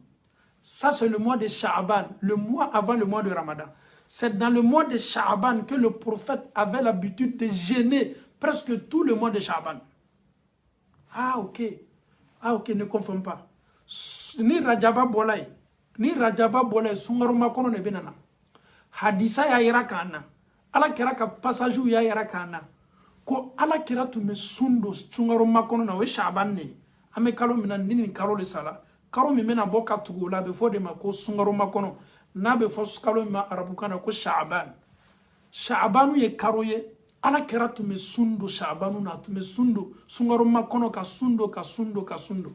ça c'est le mois de Sha'aban, le mois avant le mois de Ramadan. C'est dans le mois de Sha'aban que le prophète avait l'habitude de jeûner presque tout le mois de Sha'aban. Ah ok, ne confonds pas. Ni Rajaba Bolay, Sungaruma Kono ne benana. Hadisa ya irakana, ala keraka passage ya irakana. Ko ala kira tume sundo tsungaro makono na we Sha'aban ne ame kalo mina nini karo le sala karo mi mena boka tugo la be fo de mako sungaro makono n'a bɛ fɔ kalo ma arabukan na ko Sha'ban. Sha'banu ye karo ye ala kɛra tun bɛ sun don Sha'banu na, tun bɛ sun don sunkaro makɔnɔ ka sun don ka sun don ka sun don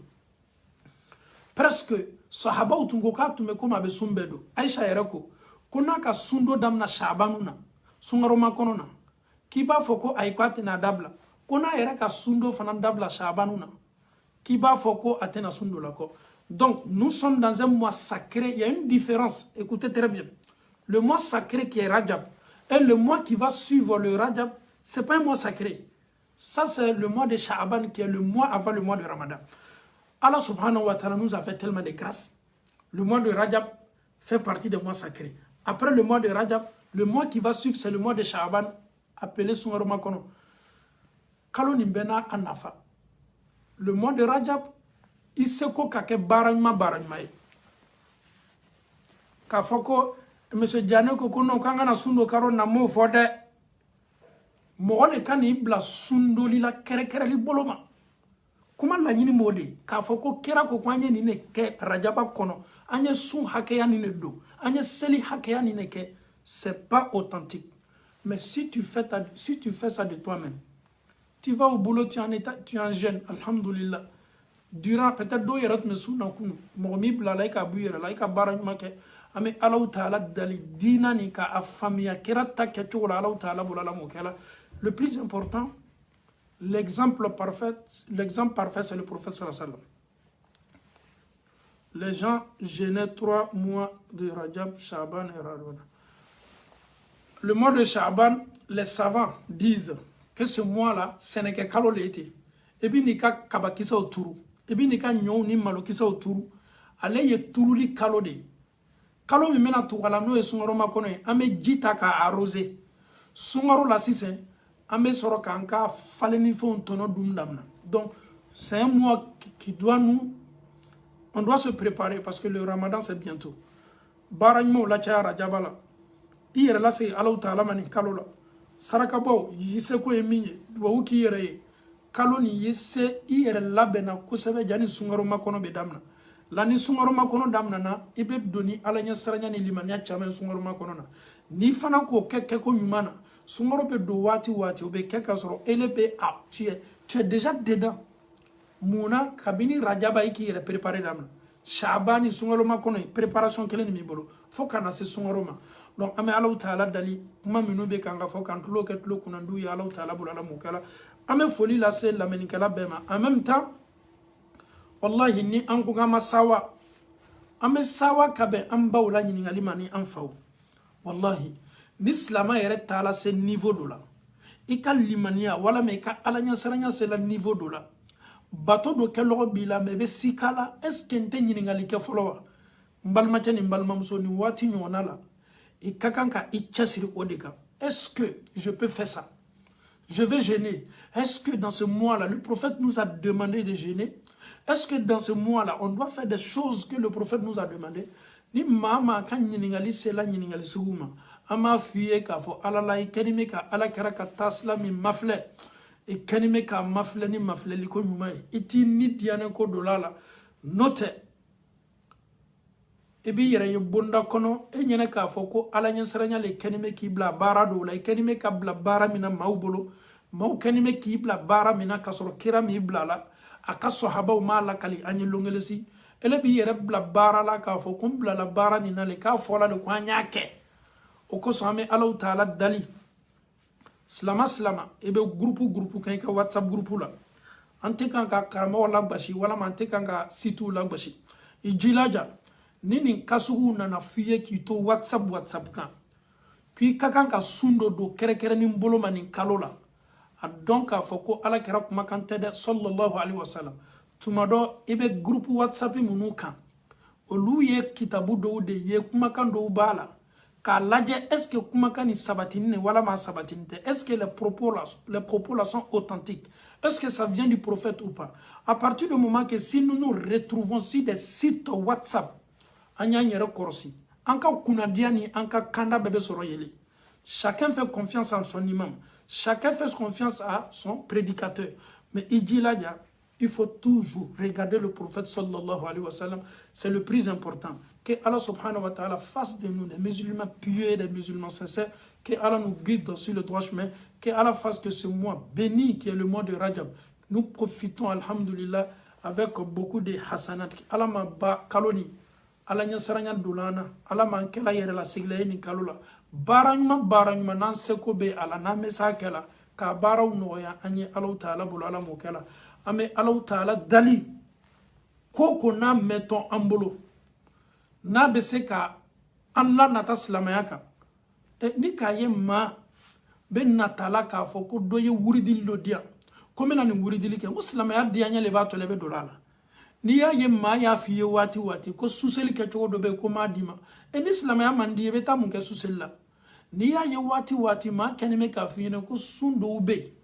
presque sahabaw tun ko k'a tun bɛ komi a bɛ sun bɛɛ don. Aisha yɛrɛ ko n'a ka sun don damina Sha'banu na sunkaro makɔnɔ na k'i b'a fɔ ko ayi k'a tɛna dabila, ko n'a yɛrɛ ka sun don fana dabila Sha'banu na k'i b'a fɔ ko a tɛna sun don la kɔ. Donc nous sommes dans un mois sacré, il y a une différence, écoutez très bien. Le mois sacré qui est Rajab et le mois qui va suivre le Rajab, ce n'est pas un mois sacré. Ça, c'est le mois de Sha'ban qui est le mois avant le mois de Ramadan. Allah subhanahu wa ta'ala nous a fait tellement de grâce. Le mois de Rajab fait partie des mois sacrés. Après le mois de Rajab, le mois qui va suivre, c'est le mois de Sha'ban, appelé Sungaro Makono. Kalo Nimbena Anafa. Le mois de Rajab, il se ko kake baranyma ye. Ka foko monsieur Diane ko no kanga na sundo karo na mo fode. Mo le kan ibla sundo li la kere li boloma. Kuma la nyini mode ka foko kera ko kwanye ni ne ke Rajaba kono. Anye sun hakeya ni ne do. Anye seli hakeya ni ne ke. C'est pas authentique. Mais si tu fais ça de toi-même, tu vas au boulot, tu es en jeune, alhamdulillah. Durant peut-être 2 heures me sous na kunu momi bla laika buyera laika baraj make ame Allah Ta'ala dali dina ni ka afamia kerata ke chola Allah Ta'ala bulala mokela. Le plus important, l'exemple parfait c'est le prophète sallallahu alayhi wa sallam. Les gens jeûnaient 3 mois de Rajab, Sha'ban et Ramadan. Le mois de Sha'ban, les savants disent que ce mois-là, ce n'est que kalo l'été. Et puis nika kabakisa autour. Et puis nika nyon ni malokisa autour. Ale ye turuli kalo de. Kalo mi mena tukala no e sungaro makone ame jita ka arrosé. Sungaro la sisen ame soro kanka faleni fon tono dum damna. Donc c'est un mois qui doit on doit se préparer parce que le Ramadan c'est bientôt. Baragmo la cha Rajabala. Iyere la se Allah Ta'ala mani kalo la. Sarakabo yise ko eminye wa uki yere kalo ni yise iyere labena kusebe jani sungaro makono be damna. La ni sungaro makono damna na ibe doni ala nya saranya ni limanya chama sungaro makono na. Ni fana ko keke ko nyumana sungaro be do wati obe keka soro elebe a tu es déjà dedans. Muna kabini Rajaba iki yere préparer damna. Sha'bani sungaro makono préparation kele ni mi bolo. Fo kana se sungaro ma. Donc ame Allah Ta'ala dali kuma minu be kanga fo kan tulo ke tulo kunandu ya Allah Ta'ala bulala mukala ame foli la se la menikala bema en même temps wallahi ni an ko kama sawa ame sawa kabe an bawla nyini ngali mani an faw wallahi l'islam yere Ta'ala se niveau dola ikal limania wala me ka ala nya saranya se la niveau dola bato do ke logo bila me be sikala est-ce que nte nyini ngali ke folowa mbalma tani mbalma muso ni wati nyona la. Est-ce que je peux faire ça? Je vais jeûner. Est-ce que dans ce mois-là, le prophète nous a demandé de jeûner? Est-ce que dans ce mois-là, on doit faire des choses que le prophète nous a demandé? Ni mama kan nyiningali sela nyiningali suguma. Ama fiye ka fo alala ikenime ka ala karaka tasla mi mafle. Ikenime ka mafle ni mafle liko nyuma. Iti ni diane ko dolala. Note. Ebi yere ye bonda kono e nyene ka foko ala nyen saranya le kenime ki bla bara do la kenime ka bla bara mina maubolo mau kenime ki bla bara mina kasoro kira mi bla la aka sahaba ma la kali anyi longelesi ele bi yere bla bara la ka foko bla la bara mina le ka fola le kwa nyake o ko same Allah Ta'ala dali slama ebe groupe kan ka WhatsApp groupe la ante kan ka karama wala bashi wala mante kan ka situ la bashi ijilaja nini kasugu nana fiye ki to WhatsApp kan ki kakan ka sundo do kere ni mbolo mani kalola a donc a foko ala kera kuma kan tede sallallahu alaihi wasallam tumado ibe groupe WhatsApp munu kan olu ye kitabu do de ye kuma kan do bala ka laje est-ce que kuma kan ni sabatine wala ma sabatine est-ce que les propos là sont authentiques, est-ce que ça vient du prophète ou pas? À partir du moment que si nous nous retrouvons sur des sites WhatsApp anya nyere korosi anka kunadiani anka kanda bebe soro yele. Chacun fait confiance en son imam, chacun fait confiance à son prédicateur, mais il dit là il faut toujours regarder le prophète sallallahu alayhi wa sallam. C'est le plus important. Que Allah subhanahu wa ta'ala fasse de nous des musulmans pieux et des musulmans sincères. Que Allah nous guide sur le droit chemin. Que Allah fasse que ce mois béni qui est le mois de Rajab, nous profitons, alhamdulillah, avec beaucoup de hasanat. Allah m'a ba kaloni. Allah nya saranya dulana. Allah m'a kela yere la sigle ni kalula. Baranyuma nan seko be ala na mesa kela. Ka baraw noya anye Allah ta'ala bulu ala mo kela. Ame Allah ta'ala dali. Koko na meton ambolo. Na bese ka Allah nata silamayaka. Ni ka ye ma be natala ka fo ko doye wuridili lo dia. Comme na ni wuridili ke muslimaya dia nya le ba to le be dolala. Ni ya ye ma ya fiye wati ko suseli ke to do be ko ma dima. Ni silamaya mandi be ta mun ke susella. Ni ya ye wati ma ken me ka fiye ko sundo be.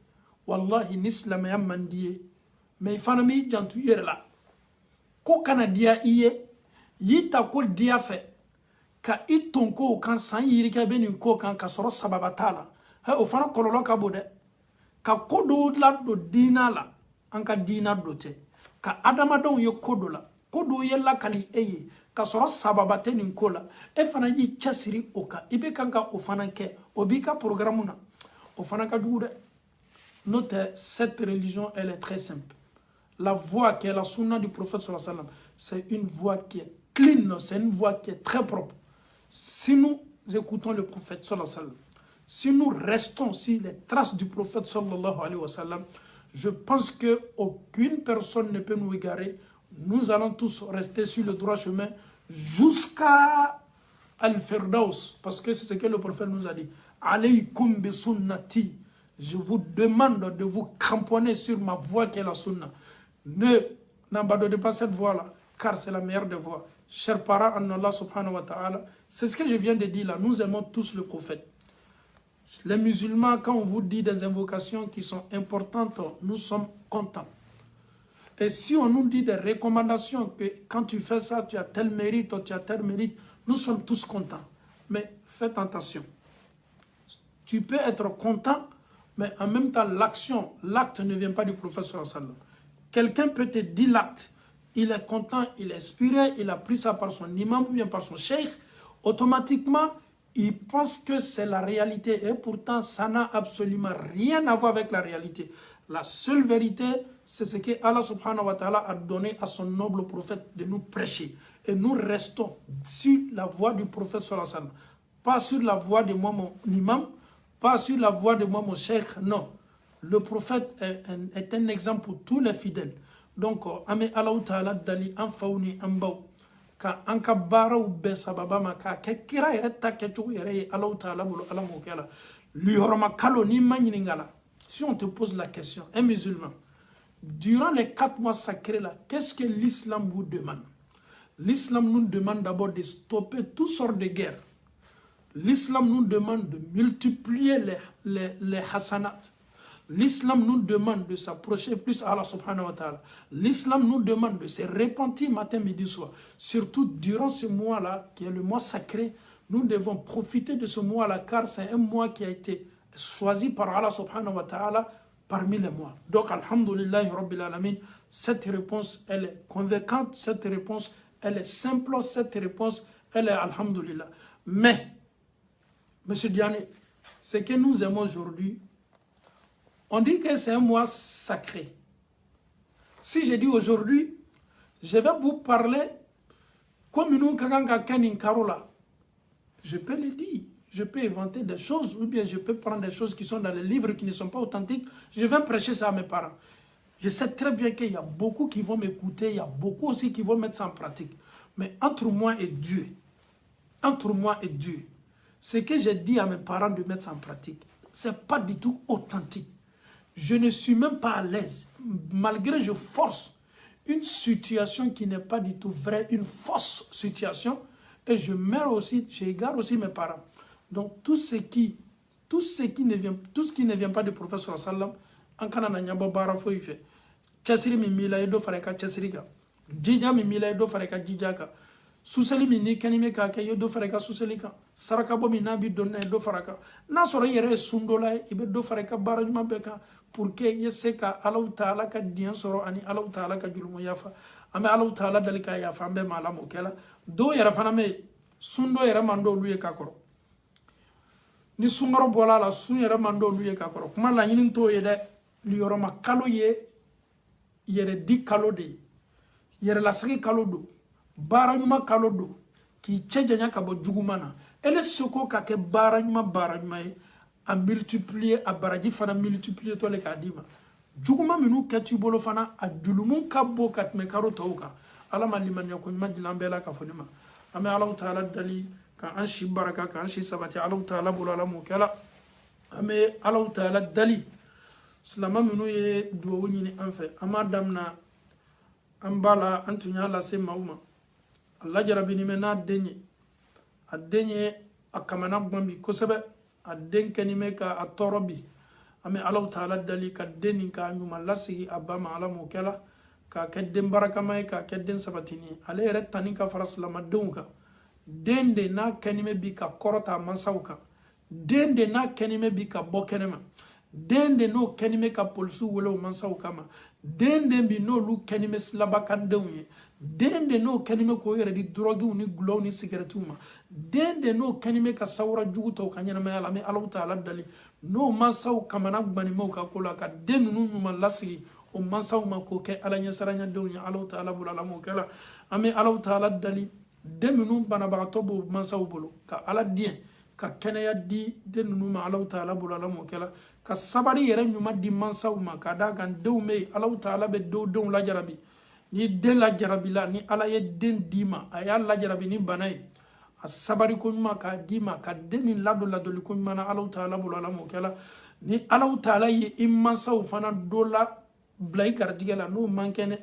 Wallahi ni silamaya mandi me fana mi jantu yere la. Ko kana dia iye yita ko dia fe ka itonko kan san yiri ka be ni ko kan ka soro sababatala ha o fana kololo ka bode ka kodo la do dina la anka dina dote ka adama don ye kodo la kodo ye la kali eye ka soro sababate ni ko la e fana yi chasiri oka ibe kanka o fana ke obika programme na o fana ka dude. Note, cette religion elle est très simple. La voie qui est la sunna du prophète sallallahu alayhi wa sallam, c'est une voie qui est clean, c'est une voie qui est très propre. Si nous écoutons le prophète sallallahu alayhi wa sallam, si nous restons sur les traces du prophète sallallahu alayhi wa sallam, je pense qu'aucune personne ne peut nous égarer. Nous allons tous rester sur le droit chemin jusqu'à Al-Firdaus, parce que c'est ce que le prophète nous a dit. Alaykum bi sunnati. Je vous demande de vous cramponner sur ma voie qui est la sunna. N'abandonnez pas cette voie-là, car c'est la meilleure des voies. Chers parents en Allah subhanahu wa ta'ala, c'est ce que je viens de dire là. Nous aimons tous le prophète. Les musulmans, quand on vous dit des invocations qui sont importantes, nous sommes contents. Et si on nous dit des recommandations, que quand tu fais ça, tu as tel mérite, tu as tel mérite, nous sommes tous contents. Mais faites attention. Tu peux être content, mais en même temps, l'acte ne vient pas du prophète sallallahu alayhi wa sallam. Quelqu'un peut te dire l'acte, il est content, il est inspiré, il a pris ça par son imam ou bien par son cheikh, automatiquement, il pense que c'est la réalité et pourtant, ça n'a absolument rien à voir avec la réalité. La seule vérité, c'est ce que Allah subhanahu wa ta'ala a donné à son noble prophète de nous prêcher. Et nous restons sur la voie du prophète sallallahu alayhi wa sallam, pas sur la voie de moi, mon imam, pas sur la voie de moi, mon cheikh, non. Le prophète est un exemple pour tous les fidèles. Donc, ame Allah ta'ala dali an fauni an baw ka an ka baaraw bɛɛ sababa ma ka kɛ kira yɛrɛ ta kɛcogo yɛrɛ ye Allah ta'ala bolo ala m'o kɛ la. Lihɔrɔma kalo n'i ma ɲininka la, si on te pose la question, un musulman, durant les 4 mois sacrés là, qu'est-ce que l'islam vous demande? L'islam nous demande d'abord de stopper toutes sortes de guerres. L'islam nous demande de multiplier les hasanats. L'islam nous demande de s'approcher plus à Allah subhanahu wa ta'ala. L'islam nous demande de se repentir matin, midi, soir. Surtout durant ce mois-là, qui est le mois sacré, nous devons profiter de ce mois-là, car c'est un mois qui a été choisi par Allah subhanahu wa ta'ala parmi les mois. Donc, alhamdulillah, rabbil alamin, cette réponse, elle est convaincante, cette réponse, elle est simple, cette réponse, elle est alhamdulillah. Mais, Monsieur Diané, ce que nous aimons aujourd'hui, on dit que c'est un mois sacré. Si je dis aujourd'hui, je vais vous parler comme nous, je peux le dire. Je peux inventer des choses ou bien je peux prendre des choses qui sont dans les livres qui ne sont pas authentiques. Je vais prêcher ça à mes parents. Je sais très bien qu'il y a beaucoup qui vont m'écouter, il y a beaucoup aussi qui vont mettre ça en pratique. Mais entre moi et Dieu, ce que j'ai dit à mes parents de mettre ça en pratique, ce n'est pas du tout authentique. Je ne suis même pas à l'aise. Malgré je force une situation qui n'est pas du tout vraie, une fausse situation, et je meurs aussi, j'égare aussi mes parents. Donc tout ce qui ne vient pas du prophète sallallahu alayhi wa sallam, en kanana nyaba bara fo ife. Chasiri mi mila edo fareka chasiri ka. Jija mi mila edo fareka jija ka. suseli min ni kɛnime k'a kɛ i ye dɔ fara i ka suseli kan saraka bɔ min n'a bi dɔn n'a ye dɔ fara kan n'a sɔrɔ i yɛrɛ ye sun dɔ la ye i bɛ dɔ fara i ka baara ɲuman bɛɛ kan pour que i ye se ka Alahu Taala ka diɲɛ sɔrɔ ani Alahu Taala ka jurumu yafa an bɛ Alahu Taala dali k'a yafa an bɛɛ ma Ala m'o kɛ la dɔw yɛrɛ fana bɛ yen sun dɔ yɛrɛ man d'olu ye ka kɔrɔ ni sunkɔrɔ bɔra a la sun yɛrɛ man d'olu ye ka kɔrɔ kuma laɲini t'o ye dɛ liyɔrɔma kalo ye yɛrɛ di kalo de ye yɛrɛlasigi kalo don baara ɲuman kalo don k'i cɛ janya ka bɔ juguman na ele seko ka kɛ baara ɲuman ye a multiplier a baraji fana multiplier tɔle k'a d'i ma juguman minnu kɛ t'i bolo fana a julumu ka bon ka tɛmɛ karo tɔw kan Ala ma limaniya ko ɲuman dilan bɛɛ la ka fɔ ne ma an bɛ Alahu Taala dali ka an si baraka ka an si sabati Alahu Taala bolo Ala m'o kɛ la an bɛ Alahu Taala dali silama minnu ye duwawu ɲini an fɛ an m'a damina an b'a la an tun y'a lase maaw ma Allah jarabini mɛ n'a den ye a den ye a kamana guwan bi kosɛbɛ a den kɛni mɛ ka a tɔɔrɔ bi an bɛ Alahu Taala dali ka den nin k'a ɲuman lasigi a ba ma Ala m'o kɛ la k'a kɛ den barakama ye k'a kɛ den sabatini ye ale yɛrɛ tani ka fara silamadenw kan den de n'a kɛni mɛ bi ka kɔrɔta a mansaw kan den de n'a kɛni mɛ bi ka bɔ kɛnɛma den de n'o kɛni mɛ ka polisiw wele o mansaw kama den de bi n'olu kɛni mɛ silabakandenw ye den de n'o kɛni mɛ k'o yɛrɛ di droguew ni gulɔw ni sigarɛtiw ma den de n'o kɛni mɛ ka sawura jugu tɔw ka ɲɛnamaya la an bɛ Alahu Taala dali n'o mansaw kamana guwanimaw ka ko la ka den ninnu ɲuman lasigi o mansaw ma k'o kɛ Ala ɲɛsiranɲɛdenw ye Alahu Taala bolo Ala m'o kɛ la an bɛ Alahu Taala dali den minnu banabagatɔ b'o mansaw bolo ka Ala diɲɛ ka kɛnɛya di den ninnu ma Alahu Taala bolo Ala m'o kɛ la ka sabari yɛrɛ ɲuman di mansaw ma ka d'a kan denw bɛ yen Alahu Taala bɛ denw lajarabi ni den lajarabila ni Ala ye den d'i ma a y'a lajarabi ni bana ye a sabari ko ɲuman k'a d'i ma ka den nin ladoli ko ɲuman na Alahu Taala bolo Ala m'o kɛ la ni Alahu Taala ye i mansaw fana dɔ la bila i garijɛgɛ la n'o man kɛnɛ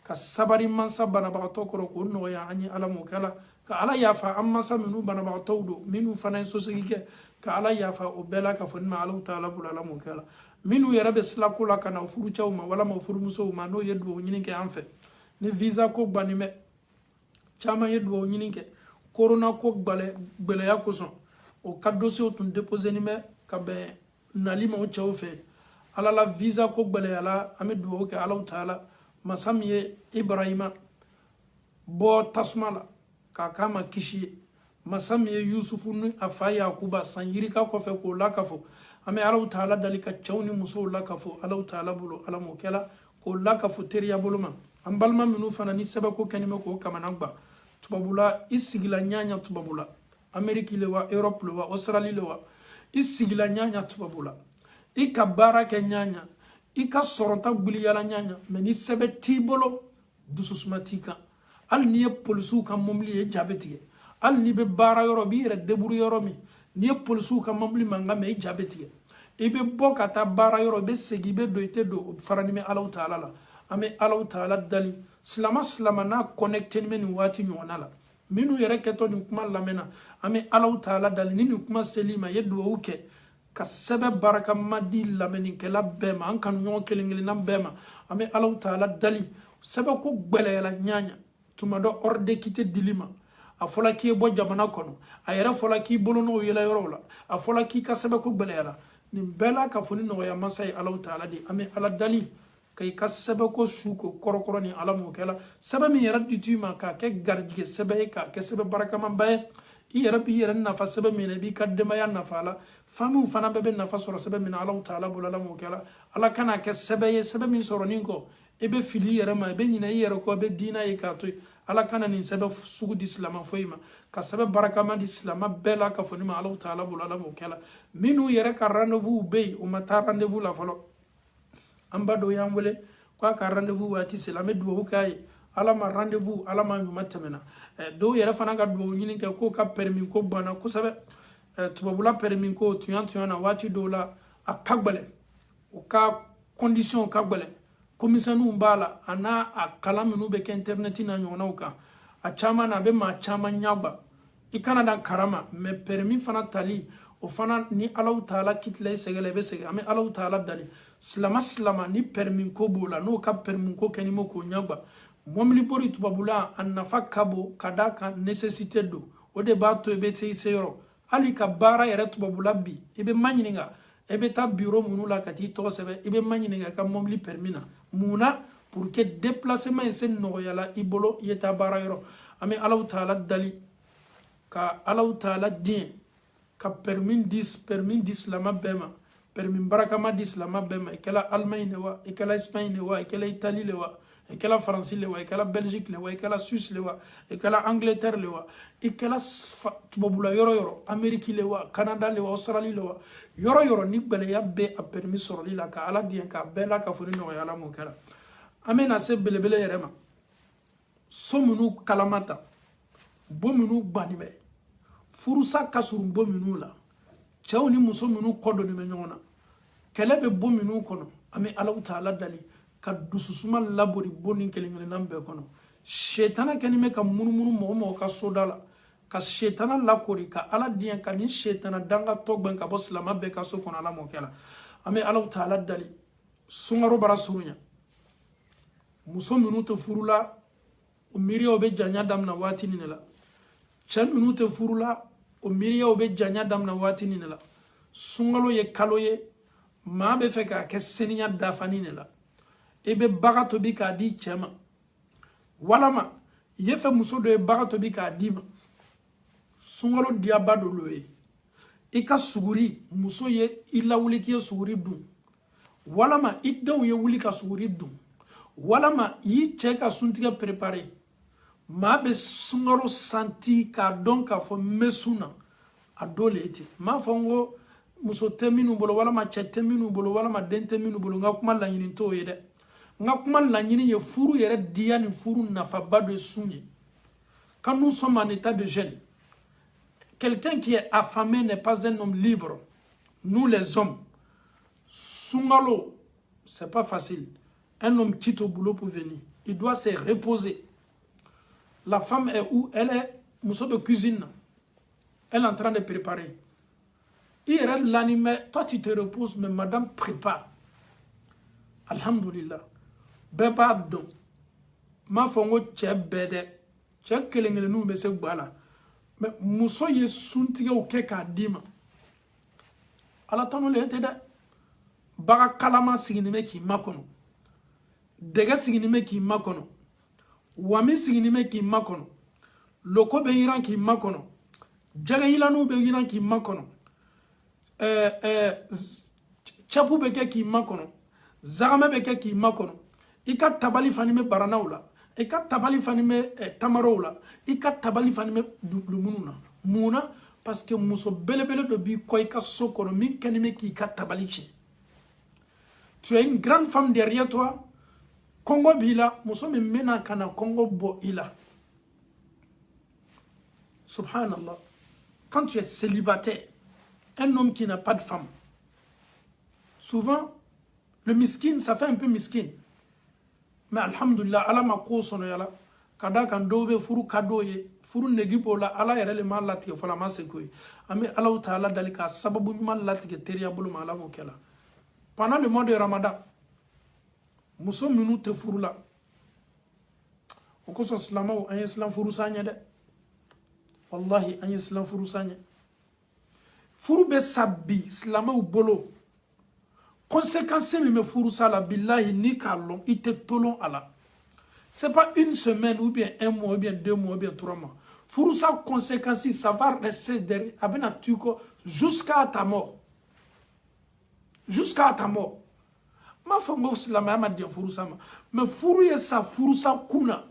ka sabari mansa banabagatɔ kɔrɔ k'o nɔgɔya an ye Ala m'o kɛ la ka Ala yafa an mansa minnu banabagatɔw don minnu fana ye sosigi kɛ ka Ala yafa o bɛɛ la ka fɔ ni ma Alahu Taala bolo Ala m'o kɛ la minnu yɛrɛ bɛ silako la ka na furucɛw ma walama furumusow ma n'o ye duwawu ɲini kɛ an fɛ ni visa ko gbani bɛ caman ye duwawu ɲini kɛ corona ko gbɛlɛya kosɔn o ka dossier tun déposé nin bɛ ka bɛn nali ma o cɛw fɛ Ala la visa ko gbɛlɛya la an bɛ duwawu kɛ Alahu Taala masa min ye Ibrahima bɔ tasuma la k'a k'a ma kisi ye masa min ye Yusufu ni a fa Yakuba san yirika kɔfɛ k'o lakafo an bɛ Alahu Taala dali ka cɛw ni musow lakafo Alahu Taala bolo Ala m'o kɛ la k'o lakafo teriya bolo ma an balima minnu fana ni sɛbɛko kɛni bɛ k'o kamana gwa tubabula i sigila ɲaɲa tubabula Ameriki le wa Europe le wa Australie le wa i sigila ɲaɲa tubabula i ka baara kɛ ɲaɲa i ka sɔrɔta gwiliyala ɲaɲa mɛ ni sɛbɛ t'i bolo dususuma t'i kan hali n'i ye polisiw ka mobili ye jaabi tigɛ hali n'i bɛ baara yɔrɔ b'i yɛrɛ deburu yɔrɔ min n'i ye polisiw ka mobili mankan mɛn i jaabi tigɛ i bɛ bɔ ka taa baara yɔrɔ i bɛ segin i bɛ don i tɛ don o fara ni bɛ Alahu Taala la an bɛ Alahu Taala dali silama n'a connecté bɛ nin waati ɲɔgɔnna la minnu yɛrɛ kɛtɔ nin kuma lamɛnna an bɛ Alahu Taala dali ni nin kuma seli ma ye duwawu kɛ ka sɛbɛ barakama di lamɛnnikɛla bɛɛ ma an kanuɲɔgɔn kelen-kelenna bɛɛ ma an bɛ Alahu Taala dali sɛbɛ ko gbɛlɛyala ɲaɲa tuma dɔ hors de quitté dili ma a fɔla k'i ye bɔ jamana kɔnɔ a yɛrɛ fɔla k'i bolo n'o yɛlɛ yɔrɔw la a fɔla k'i ka sɛbɛ ko gbɛlɛyala nin bɛɛ la ka fɔ ni nɔgɔya masa ye Alahu Taala de an bɛ Ala dali ka i ka sɛbɛ ko su ko kɔrɔkɔrɔ ni Ala m'o kɛ la sɛbɛ min yɛrɛ di t'i ma k'a kɛ garijɛgɛ sɛbɛ ye k'a kɛ sɛbɛ barakamanba ye i yɛrɛ b'i yɛrɛ nafa sɛbɛ min na i b'i ka denbaya nafa la famiw fana bɛɛ bɛ nafa sɔrɔ sɛbɛ min na Alahu Taala bolo Ala m'o kɛ la Ala kana kɛ sɛbɛ ye sɛbɛ min sɔrɔnin kɔ i bɛ fili i yɛrɛ ma i bɛ ɲinɛ i yɛrɛ kɔ i bɛ diina ye k'a to yen Ala kana nin sɛbɛ sugu di silama foyi ma ka sɛbɛ barakama di silama bɛɛ la ka fɔ ni ma Alahu Taala bolo Ala m'o kɛ la minnu yɛrɛ ka rendez-vous bɛ yen o ma taa rendez-vous la fɔlɔ an ba dɔ y'an wele k'a ka rendez-vous waati sera an bɛ duwawu k'a ye Ala ma rendez-vous Ala ma ɲuman tɛmɛna dɔw yɛrɛ fana ka duwawu ɲini kɛ k'o ka permis ko banna kosɛbɛ tubabula permis ko tuɲan na waati dɔw la a ka gɛlɛn o ka condition ka gɛlɛn komisɛniw b'a la a n'a a kalan minnu bɛ kɛ internet na ɲɔgɔnnaw kan a caman na a bɛ maa caman ɲagba i kana dan karama mais permis fana tali o fana ni Allahu Taala kitlay segele be sege ame Allahu Taala dali silama ni permis ko bola no ka permis ko kenimo ko nyagba momli bori tubabula annafa kabo kada ka necessité do o de ba to be tei seyoro ali ka bara yere tubabula bi ibe manyininga ebe ta bureau munu la kati to sebe ibe manyininga ka momli permis na muna pour que déplacement ese no yala ibolo yeta bara yoro ame Allahu Taala dali ka Allahu Taala din ka permis 10 lama bema permis barakama 10 lama bema ikala Allemagne wa ikala Espagne wa ikala Italie le wa ikala France le wa ikala Belgique le wa ikala Suisse le wa ikala Angleterre le wa ikala tubabula yoro Amérique le wa Canada le wa Australie le wa yoro ni bele ya be a permis soroli la ka ala dien ka bela ka foni no yala mo kala amena se belebele yerema somunu kalamata bomunu banime furusa kasuru bominu la cɛw ni muso minnu kɔdɔni bɛ ɲɔgɔn na kɛlɛ bɛ bɔ minnu kɔnɔ an bɛ Allahu Taala dali ka dususuma labori bo ni kelen-kelenna bɛɛ kɔnɔ shetana kɛni bɛ ka munumunu mɔgɔ ka soda la ka shetana lakori ka ala diɲɛ ka ni shetana danga tɔgbɛn ka bɔ silama bɛɛ ka so kɔnɔ ala mɔkɛ la an bɛ Allahu Taala dali sunkaro bara surunya muso minnu tɛ furu la o miiriyaw bɛ janya damina waati nin de la cɛ minnu tɛ furu la o miiriyaw bɛ janya damina waati nin de la sunkalo ye kalo ye maa bɛ fɛ k'a kɛ seniya dafani de la i bɛ baga tobi k'a di cɛ ma walama i ye fɛ muso dɔ ye baga tobi k'a di ma sunkalo diyaba dɔ lo ye i ka suguri muso ye i lawuli k'i ye suguri dun walama i denw ye wuli ka suguri dun walama i y'i cɛ ka suntigɛ préparé maa bɛ sunkalo santi k'a dɔn k'a fɔ n bɛ sun na a dɔ le ten m'a fɔ n ko muso tɛ minnu bolo walama cɛ tɛ minnu bolo walama den tɛ minnu bolo n ka kuma laɲini t'o ye dɛ n ka kuma laɲini ye furu yɛrɛ diya ni furu nafaba dɔ ye sun ye quand nous sommes en état de jeûne quelqu'un qui est affamé n'est pas un homme libre nous les hommes sunkalo c'est pas facile un homme quitte au boulot pour venir il doit se reposer. La femme est où? Elle est muso de cuisine. Elle est en train de préparer. Il reste l'anime. Toi, tu te reposes, mais madame prépare. Alhamdulillah. Beba don. Ma fongo tche bede. Tche kelengele nou me se gbala. Mais muso ye suntige ou keka dima. Ala tano le ete de. Baga kalama siginime ki makono. Dege siginime ki makono. Wami siginime ki makono loko be yiran ki makono jaga yilanu be yiran ki makono chapu be ke ki makono zagame be ke ki makono ika tabali fanime baranawla ika tabali fanime tamarola ika tabali fanime dublumununa muna parce que muso belebele do bi ko ika sokono min kanime ki ka tabali chi. Tu es une grande femme derrière toi. Congo bila muso min mena kana Congo bo ila. Subhanallah. Quand tu es célibataire, un homme qui n'a pas de femme, souvent le miskin ça fait un peu miskin. Mais alhamdulillah ala ma ko sono yala kada kan dobe furu kado ye furu negibo la ala yere le mal latige fola ma se koy ami Allah Taala dalika sababu nyuma latige teriya bulu ma ala mo kela. Pendant le mois de Ramadan muso minnu tɛ furu la o kosɔn silamɛw an ye silan furusa ɲɛ dɛ wallahi an ye silan furusa ɲɛ furu bɛ sa bi silamɛw bolo conséquence min bɛ furusa la billahi ni k'a lɔn i tɛ tolon a la c'est pas une semaine ou bien un mois ou bien 2 mois ou bien 3 mois furusa conséquence ça va rester derrière a bɛna tu kɔ jusqu'à ta mort ma fongo silama ma dia furusa ma mais furu ye sa furusa kuna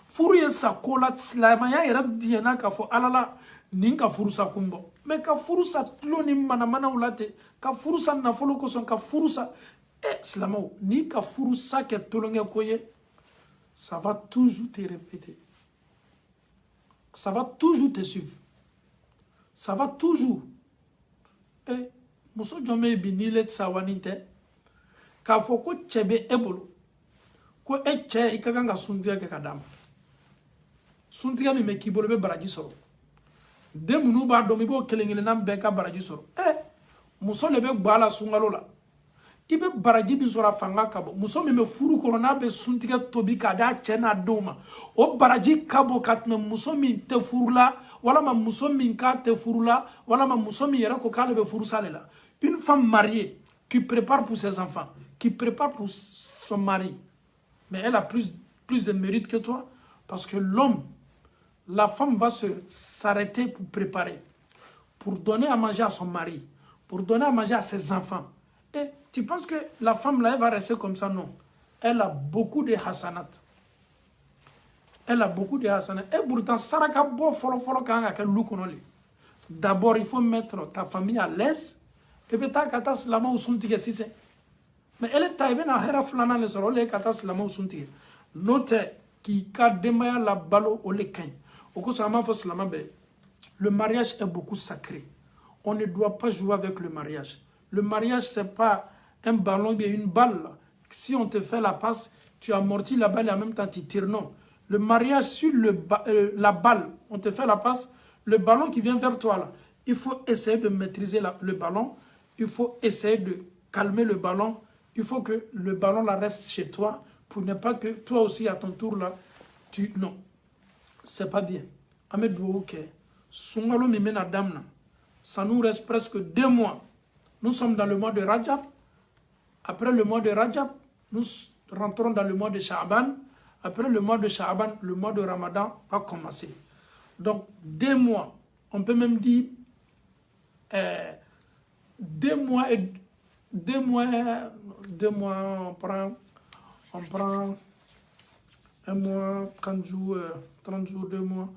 furu ye sa kola silama ya yera dia na ka fo alala nin ka furusa kumbo mais ka furusa tloni mana ulate ka furusa na folo ko son ka furusa silama ni ka furusa ke tolonge koye ça va toujours te répéter ça va toujours te suivre ça va toujours muso jome binile tsawaninte k'a fɔ ko cɛ bɛ e bolo ko e cɛ i ka kan ka suntigɛ kɛ ka d'a ma suntigɛ min bɛ k'i bolo i bɛ baraji sɔrɔ de munu ba do mi bo kelengele nan be ka baraji soro muso le be gbala sungalo la ibe baraji bi sora fanga kabo muso me furu korona be suntige tobi ka da chena doma o baraji kabo katme muso min te furula wala ma muso min ka te furula wala ma muso min yera ko kale be furu salela. Une femme mariée qui prépare pour ses enfants, qui prépare pour son mari, mais elle a plus de mérite que toi, parce que l'homme, la femme va s'arrêter pour préparer, pour donner à manger à son mari, pour donner à manger à ses enfants. Et tu penses que la femme là, elle va rester comme ça? Non. Elle a beaucoup de hasanat. Elle a beaucoup de hasanat. Et pourtant, saraka bo folo kanga ke lukonoli. D'abord, il faut mettre ta famille à l'aise. Et puis, ta kata slama ou suntige sise. Mais elle est taïbe na hera flana le soro le kata slama ou suntige. Note qui ka demaya la balo o le kain. Oko sama fo slama be. Le mariage est beaucoup sacré. On ne doit pas jouer avec le mariage. Le mariage, c'est pas un ballon, bien une balle. Si on te fait la passe, tu amortis la balle et en même temps tu tires. Non. Le mariage, sur la balle, on te fait la passe, le ballon qui vient vers toi là, il faut essayer de maîtriser le ballon, il faut essayer de calmer le ballon, il faut que le ballon là reste chez toi pour ne pas que toi aussi à ton tour là, non, c'est pas bien. Ahmed Dououke, Sungalo Mimena Damna, ça nous reste presque 2 mois. Nous sommes dans le mois de Rajab. Après le mois de Rajab, nous rentrons dans le mois de Sha'ban. Après le mois de Sha'ban, le mois de Ramadan va commencer. Donc, 2 mois, on peut même dire 2 mois, on prend 1 mois, 30 jours, 2 mois,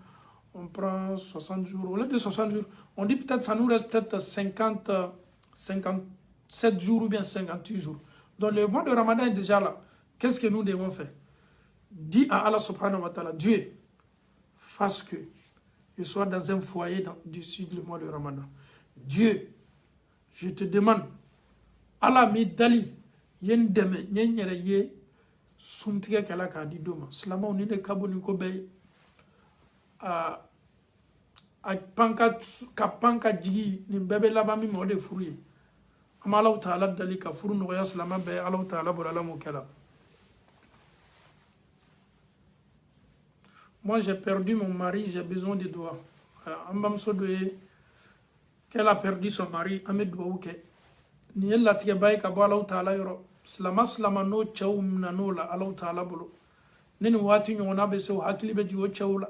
on prend 60 jours. Au lieu de 60 jours, on dit peut-être ça nous reste peut-être 57 jours ou bien 58 jours. Donc le mois de Ramadan est déjà là. Qu'est-ce que nous devons faire? Dis à Allah subhanahu wa ta'ala, Dieu, fasse que je sois dans un foyer d'ici le mois de Ramadan. Dieu, je te demande, Allah mi dali, yen deme, yen yere ye, sumtige kala ka di doma. Slama oni de kabo ni ko bay, a panka jigi, ni bebe labami mo de furu. Ama Allah ta'ala dali ka furu no ya slama bay, Allah ta'ala borala mo kala. Moi, j'ai perdu mon mari, j'ai besoin de doigts. Qu'elle a perdu son mari, Ahmed Dououke. Ni elle l'a tiré baïka bo Allah ta'ala yoro. Slama no chawum na no la Allah ta'ala bolo. Nini wati nyona be se hakili be jiwo chawla.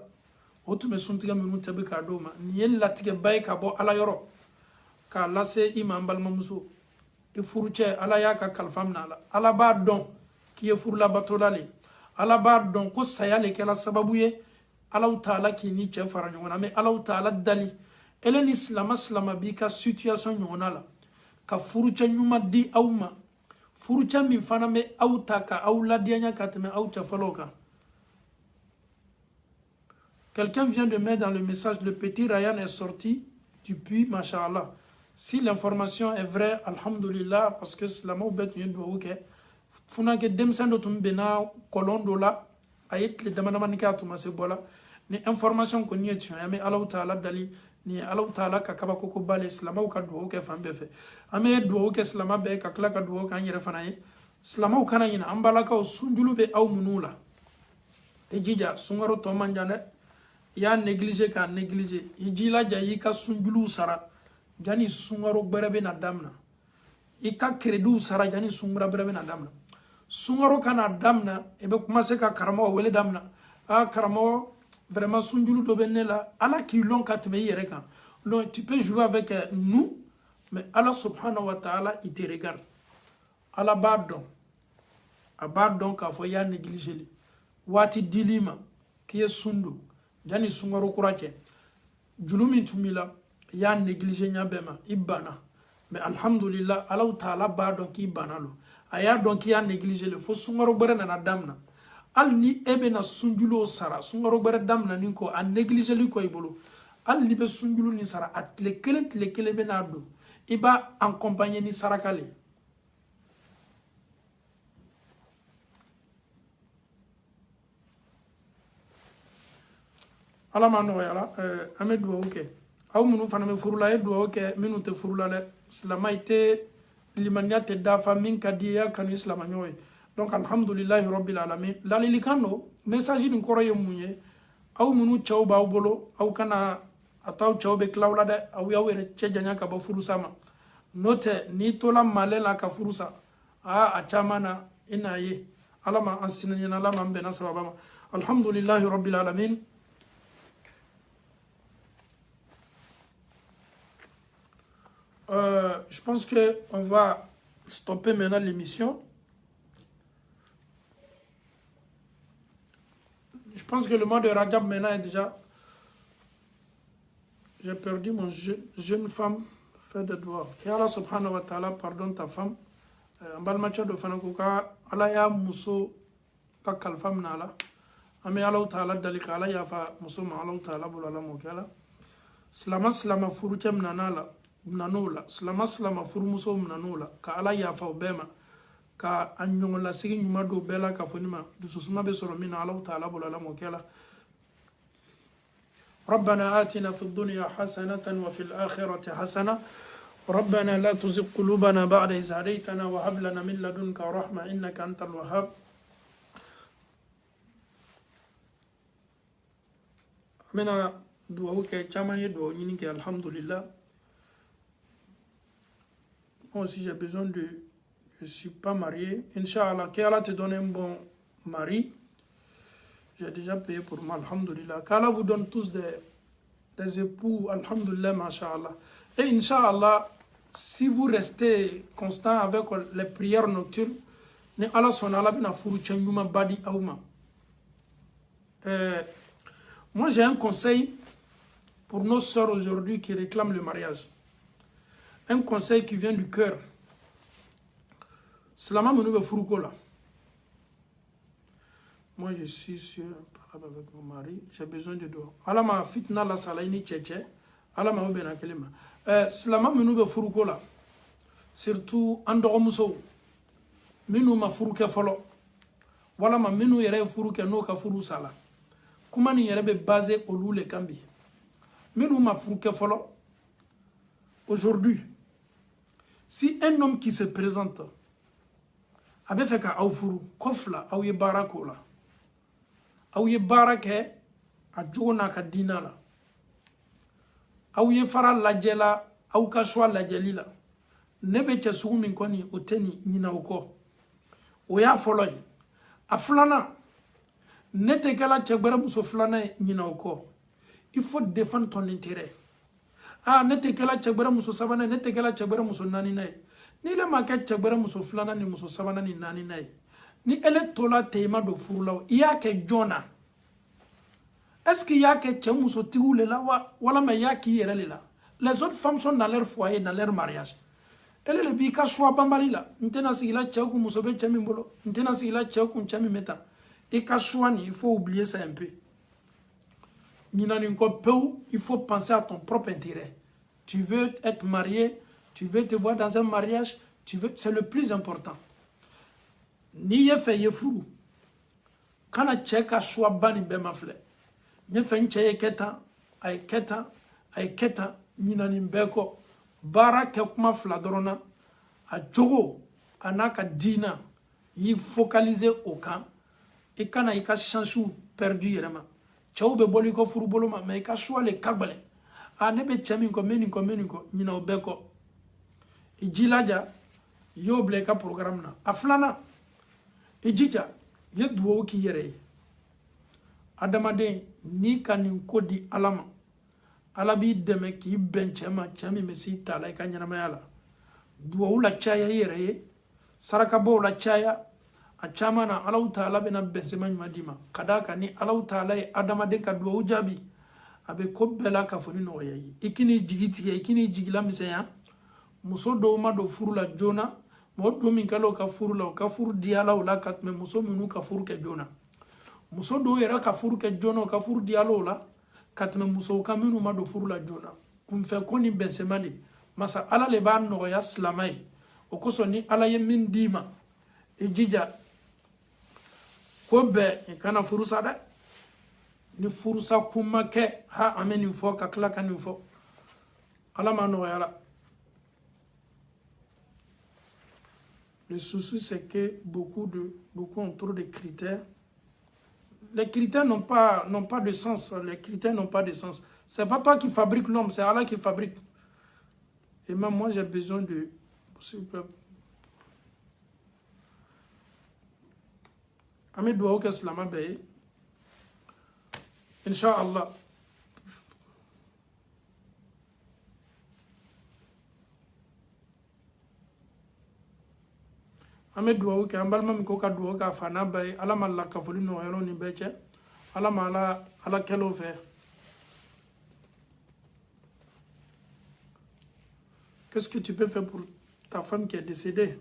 Otu me suntiga minu tabi ka doma. Ni elle l'a tiré baïka bo Allah yoro. Ka lase imam balma muso. Ifuruche Allah ya ka kalfam na la. Allah ba don ki e furula batolale. Allah ba don ko sayale kala sababu ye Allah ta'ala ki ni che fara nyona mais Allah ta'ala dali ele ni slama bi ka situation nyona la ka furucha nyuma di awma furucha min fana me awtaka aw ladianya katme awta faloka. Quelqu'un vient de mettre dans le message: le petit Ryan est sorti du puits, machallah. Si l'information est vraie, alhamdulillah, parce que slama ubet yendo ok. Funa ke demsando tumbena kolondo la ayet le damananika to mase bola ni information ko ni tu ame Allah ta'ala dali ni Allah ta'ala ka kaba ko bale islama ka do ke fambe fe ame do ke islama be ka kala ka do ka nyere fanaye islama kana ina ambala ka sunjulu be aw munula e jija sungaro to manjane ya négliger ka négliger ijila jayi ka sunjulu sara jani sungaro berebe na damna ika kredu sara jani sungara berebe na damna. Sungaro kana damna ebe commencer ka karamo wele damna karamo vraiment sunjulu do benela ala ki lon katme yere kan. Donc tu peux jouer avec nous mais Allah subhanahu wa ta'ala il te regarde. Allah badon abadon ka fo ya négliger li wati dilima ki sundu jani sungaro kurache julumi tumila ya négliger nya bema ibana mais alhamdulillah Allah ta'ala badon ki banalo aya donc ya négliger le fo sungaro bare na damna al ni ebe na sunjulo sara sungaro bare damna ni ko a négliger li ko ibolo al ni be sunjulo ni sara at le kele be na do iba accompagner ni sara kale ala mano yala Ahmed Dououke aw munu fana me furula ye duwawu kɛ minnu tɛ furula dɛ silama i tɛ limaniya tɛ dafa min ka di ya kanu silama ɲɔgɔn ye donc alhamdulillahi rabbil alamin ladilikan do message nin kɔrɔ ye mun ye aw munu cɛw b'aw bolo aw kana a to aw cɛw bɛ tila aw la dɛ aw y'aw yɛrɛ cɛ janya ka bɔ furusa ma n'o tɛ n'i tola male la ka furusa a caman na i n'a ye ala ma an sinɛ ɲɛna ala ma an bɛnna sababa ma alhamdulillahi rabbil alamin je pense que on va stopper maintenant l'émission. Je pense que le mois de Rajab maintenant est déjà... J'ai perdu mon jeune femme fait de doigts. Que Allah subhanahu wa ta'ala pardonne ta femme. En bas de Fanakuka, Allah ya muso ka kalfam nala. Ame Allah ta'ala dalika Allah ya fa muso ma Allah ta'ala bulala mokela. Slama furu kem nanala. Mnanola. Slama furu muso mnanola. Ka Allah ya fa obema. Ka anyong la sigi nyuma do bela ka fonima. Dususuma be soro mina Allah ta'ala bulala mokela. ربنا آتنا في الدنيا حسنة وفي الآخرة حسنة ربنا لا تزغ قلوبنا بعد إذ هديتنا وهب لنا من لدنك رحمة إنك أنت الوهاب منا دعوك كما يدعو ينك الحمد لله. Moi aussi j'ai besoin de... Je ne suis pas marié. Inch'Allah, qu'Allah te donne un bon mari. J'ai déjà payé pour moi, alhamdulillah. Qu'Allah vous donne tous des époux, alhamdulillah, masha'Allah. Et incha'Allah, si vous restez constant avec les prières nocturnes, ni Allah son Allah bina furu chanyuma badi auma. Moi j'ai un conseil pour nos sœurs aujourd'hui qui réclament le mariage. Un conseil qui vient du cœur. Slama menoube furuko là. Moi, je suis sûr, avec mon mari, j'ai besoin de doigts. Allah m'a fitna la salaini tchétché. Allah m'a oubien à kelima. Slama menoube furuko la. Surtout, andoromuso. Minou ma furuke folo. Wala ma minou yere furuke no ka furu sala. Kumani yere be basé au loule kambi. Minou ma furuke folo. Aujourd'hui, si un homme qui se présente, abe fait ka aw furu, kofla, aw ye barako la. Aw ye baara kɛ a jogo n'a ka diina la aw ye fara lajɛ la aw ka choix lajɛli la ne bɛ cɛ sugu min kɔni o tɛ nin ɲina o kɔ o y'a fɔlɔ ye a filanan ne tɛ kɛla cɛ gbɛrɛ muso filanan ye ɲina o kɔ il faut défendre ton intérêt ne tɛ kɛla cɛ gbɛrɛ muso sabanan ye ne tɛ kɛla cɛ gbɛrɛ muso naaninan ye ni le ma kɛ cɛ gbɛrɛ muso filanan ni muso sabanan ni naaninan ye ni ele tola teima do furula i y'a kɛ jɔn est-ce qu'il y a que cɛ muso tigiw le la wala mais y'a k'i yɛrɛ le la les autres femmes sont dans leur foyer dans leur mariage ele le b'i ka choix banbali la n tɛna sigi la cɛw kun muso bɛ cɛ min bolo n tɛna sigi la cɛw kun cɛ min bɛ tan i ka choix nin il faut oublier ça un peu ɲinanin kɔ pewu il faut penser à ton propre intérêt tu veux être marié tu veux te voir dans un mariage c'est le plus important n'i ye fɛ ye furu kana cɛ ka choix ba nin bɛɛ ma filɛ n ye fɛ n cɛ ye kɛ tan a ye kɛ tan a ye kɛ tan ɲinanin bɛɛ kɔ baara kɛ kuma fila dɔrɔn na a jogo a n'a ka diina y'i focaliser o kan i kana i ka chances perdu yɛrɛ ma cɛw bɛ bɔli kɔ furu bolo ma mais i ka choix le ka gɛlɛn ne bɛ cɛ min kɔ n bɛ nin kɔ n bɛ nin kɔ ɲina o bɛɛ kɔ i jilaja i y'o bila i ka programme na a filanan i jija i ye duwawu k'i yɛrɛ ye adamaden n'i ka nin ko di ala ma ala b'i dɛmɛ k'i bɛn cɛ ma cɛ min bɛ s'i ta la i ka ɲɛnamaya la duwawu la caya i yɛrɛ ye sarakabɔw la caya a caman na alaw taala bɛna bɛnsɛma ɲuman d'i ma ka d'a kan ni alaw taala ye adamaden ka duwawu jaabi a bɛ ko bɛɛ la k'a fɔ ni nɔgɔya ye i k'i n'i jigi tigɛ i k'i n'i jigi lamisɛnya muso dɔw ma don furu la joona mɔgɔ don min kɛla o ka furu la o ka furu diyala o la ka tɛmɛ muso minnu ka furu kɛ joona muso dɔw yɛrɛ ka furu kɛ joona o ka furu diyala o la ka tɛmɛ musow kan minnu ma don furu la joona kunfɛ ko ni bɛnsɛma de masa ala le b'a nɔgɔya silama ye o kosɔn ni ala ye min d'i ma i jija ko bɛɛ i kana furusa dɛ ni furusa kun ma kɛ an bɛ nin fɔ ka tila ka nin fɔ Allah m'a noyé là. Le souci, c'est que beaucoup ont trop de critères. Les critères n'ont pas de sens. Les critères n'ont pas de sens. C'est pas toi qui fabrique l'homme, c'est Allah qui fabrique. Et même moi, j'ai besoin de... S'il vous plaît. Amé doua que Slama Beye. Inch'Allah. Amé doua que Ambalma Mikoka doua ka Fana Beye. Allah m'a la kafoli no héros ni beche. Allah m'a la kelo fait. Qu'est-ce que tu peux faire pour ta femme qui est décédée?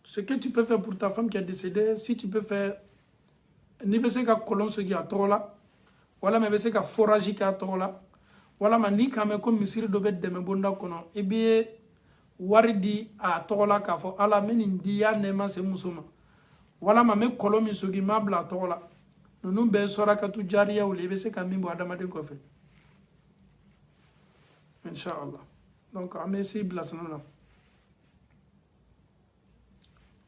Ce que tu peux faire pour ta femme qui est décédée, si tu peux faire, ni bese ka colon ce qui a trop là, voilà mais bese ka forage qui a trop là, voilà mais ni quand même comme misiri dobe de me bonda kono, et bien waridi a trop là k'a fɔ ala meni dia nema se musoma, voilà mais me colon mi ce qui m'a bla trop là, nous be sora ka tu jariya ou les bese ka mimbo adamaden ko fait, Inch'Allah. Donc amesi blasna là.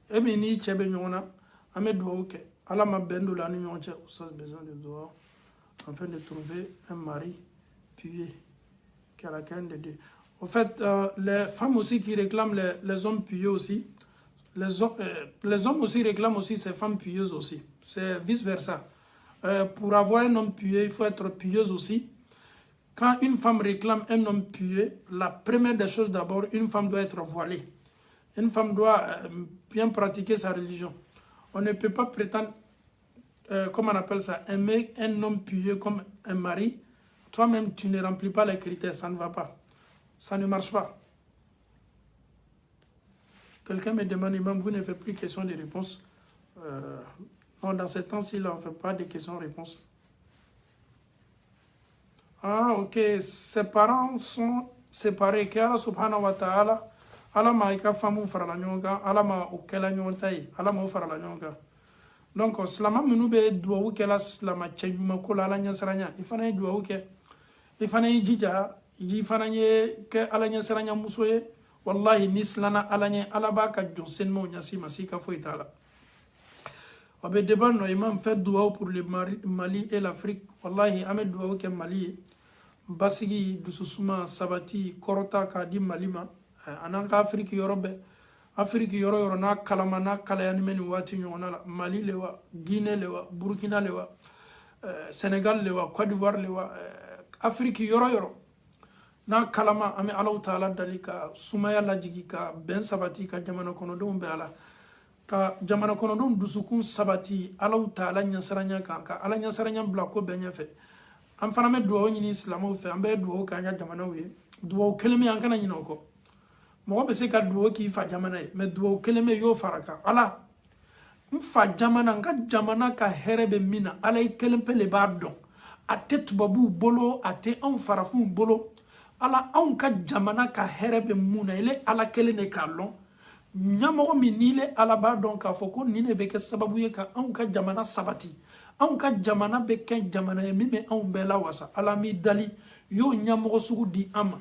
Et bien, ni chebe nyona, ame doua ok. Allah m'a bendo la ni nyonche, ça besoin de doua, afin de trouver un mari pieux, qui a la crainte de Dieu. En fait, les femmes aussi qui réclament les hommes pieux aussi, les hommes aussi réclament aussi ces femmes pieuses aussi. C'est vice versa. Pour avoir un homme pieux, il faut être pieuse aussi. Quand une femme réclame un homme pieux, la première des choses d'abord, une femme doit être voilée. Une femme doit bien pratiquer sa religion. On ne peut pas prétendre, comment on appelle ça, aimer un homme pieux comme un mari. Toi-même, tu ne remplis pas les critères, ça ne va pas. Ça ne marche pas. Quelqu'un me demande, même vous ne faites plus question de réponse. Non, dans ces temps-ci, on ne fait pas de questions-réponses. Ah, ok. Ses parents sont séparés. Allah subhanahu wa ta'ala, Allah ma ika famu farala nyonga, Allah ma okela nyontai, Allah ma farala nyonga. Donc, slama minu be duwa kela slama chenyuma kola ala nyasaranya. Ifana duwa uke. Ifana jija, ifana ye ke ala nyasaranya musoye. Wallahi nislana ala nye ala ba ka jonsen mo nyasi masika fo itala. Wabe deban no imam fait duwa pour le Mali et l'Afrique. Wallahi ame duwa uke Mali. Basigi dususuma sabati korota ka di Malima. Ananka Afrique yorobe Afrique yoro na kalama na kalayani meni wati nyona la Mali lewa Guinée lewa Burkina lewa Sénégal lewa Côte d'Ivoire lewa Afrique yoro na kalama ame Allah Taala dalika sumaya lajigi ka ben sabati ka jamana kono don be ala ka jamana kono don dusukun sabati Allah Taala nyasaranya ka ala nyasaranya bla ko benya fe am fana me duwo nyini islamo fe ambe duwo ka nya jamana we duwo kelemi an kana nyino ko mɔgɔ bɛ se ka duwawu k'i fa jamana ye mɛ duwawu kelen bɛ y'o fara kan ala n fa jamana n ka jamana ka hɛrɛ bɛ min na ala i kelen pe de b'a dɔn a tɛ tubabuw bolo a tɛ anw farafinw bolo ala anw ka jamana ka hɛrɛ bɛ mun na ile ala kelen de k'a dɔn ɲɛmɔgɔ min ni ile ala b'a dɔn k'a fɔ ko nin de bɛ kɛ sababu ye ka anw ka jamana sabati anw ka jamana bɛ kɛ jamana ye min bɛ anw bɛɛ la wasa ala m'i dali y'o ɲɛmɔgɔ sugu di an ma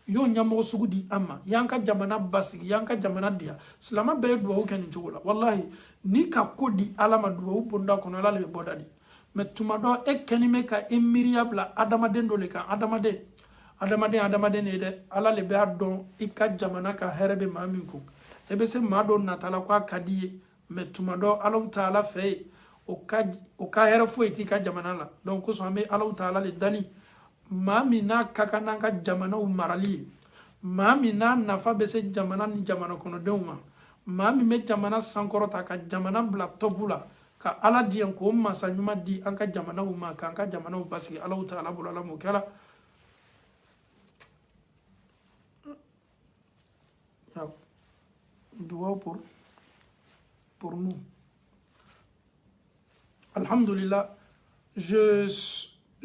yo nyamo sugu di amma yanka jamana basigi yanka jamana dia silama be duwawu kɛ nin cogo la wallahi ni ka ko di ala ma duwawu bonda kono ala le be bɔda di mais tuma dɔ e kɛni me ka e miiriya bila adamaden dɔ le kan adamaden ne dɛ ala le bɛ a dɔn i ka jamana ka hɛrɛ bɛ maa min kun e bɛ se maa dɔ natala ko a ka di ye mais tuma dɔ alaw taala fɛ ye o ka hɛrɛ foyi t'i ka jamana la donc kosɔn an bɛ alaw taala le dali maa min n'a ka kan n'an ka jamanaw marali ye maa min n'a nafa bɛ se jamana ni jamana kɔnɔdenw ma maa min bɛ jamana sankɔrɔta ka jamana bila tɔpu la ka ala diɲɛ k'o masa ɲuman di an ka jamanaw ma k'an ka jamanaw basigi alaw ta ala bolo ala m'o kɛra duwawu pour nous alhamdulillah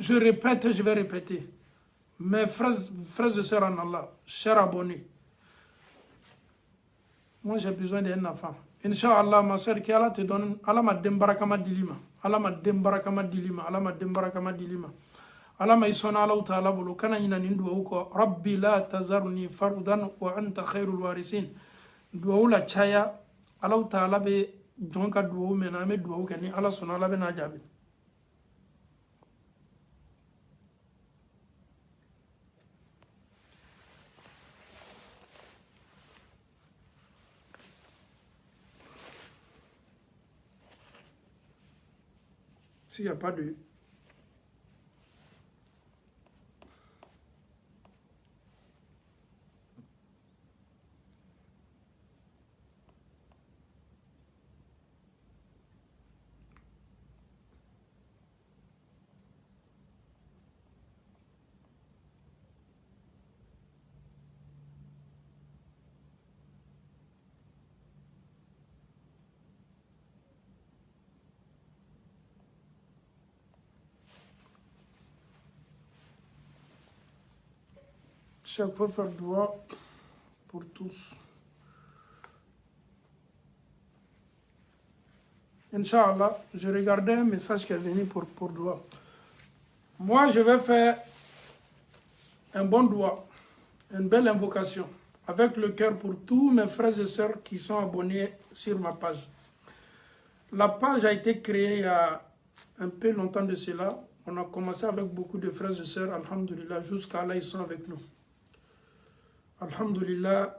je répète, je vais répéter. Mes frères et sœurs en Allah, chers abonnés, moi j'ai besoin d'un enfant. Inch'Allah, ma sœur, qui Allah te donne, Allah m'a dembarakama dilima, Allah m'a dembarakama dilima, Allah m'a dembarakama dilima. ala may sona ala ta'ala bulu kana ina nin duwa ko rabbi la tazarni fardan wa anta khairul warisin duwa la chaya ala ta'ala be jonka duwa mena me duwa ke ni ala sona ala be na jabi s'il n'y a pas de chaque fois faire dua pour tous. Inch'Allah, je regardais un message qui est venu pour dua. Moi, je vais faire un bon dua, une belle invocation, avec le cœur pour tous mes frères et sœurs qui sont abonnés sur ma page. La page a été créée il y a un peu longtemps de cela. On a commencé avec beaucoup de frères et sœurs, alhamdulillah, jusqu'à là, ils sont avec nous. Alhamdulillah,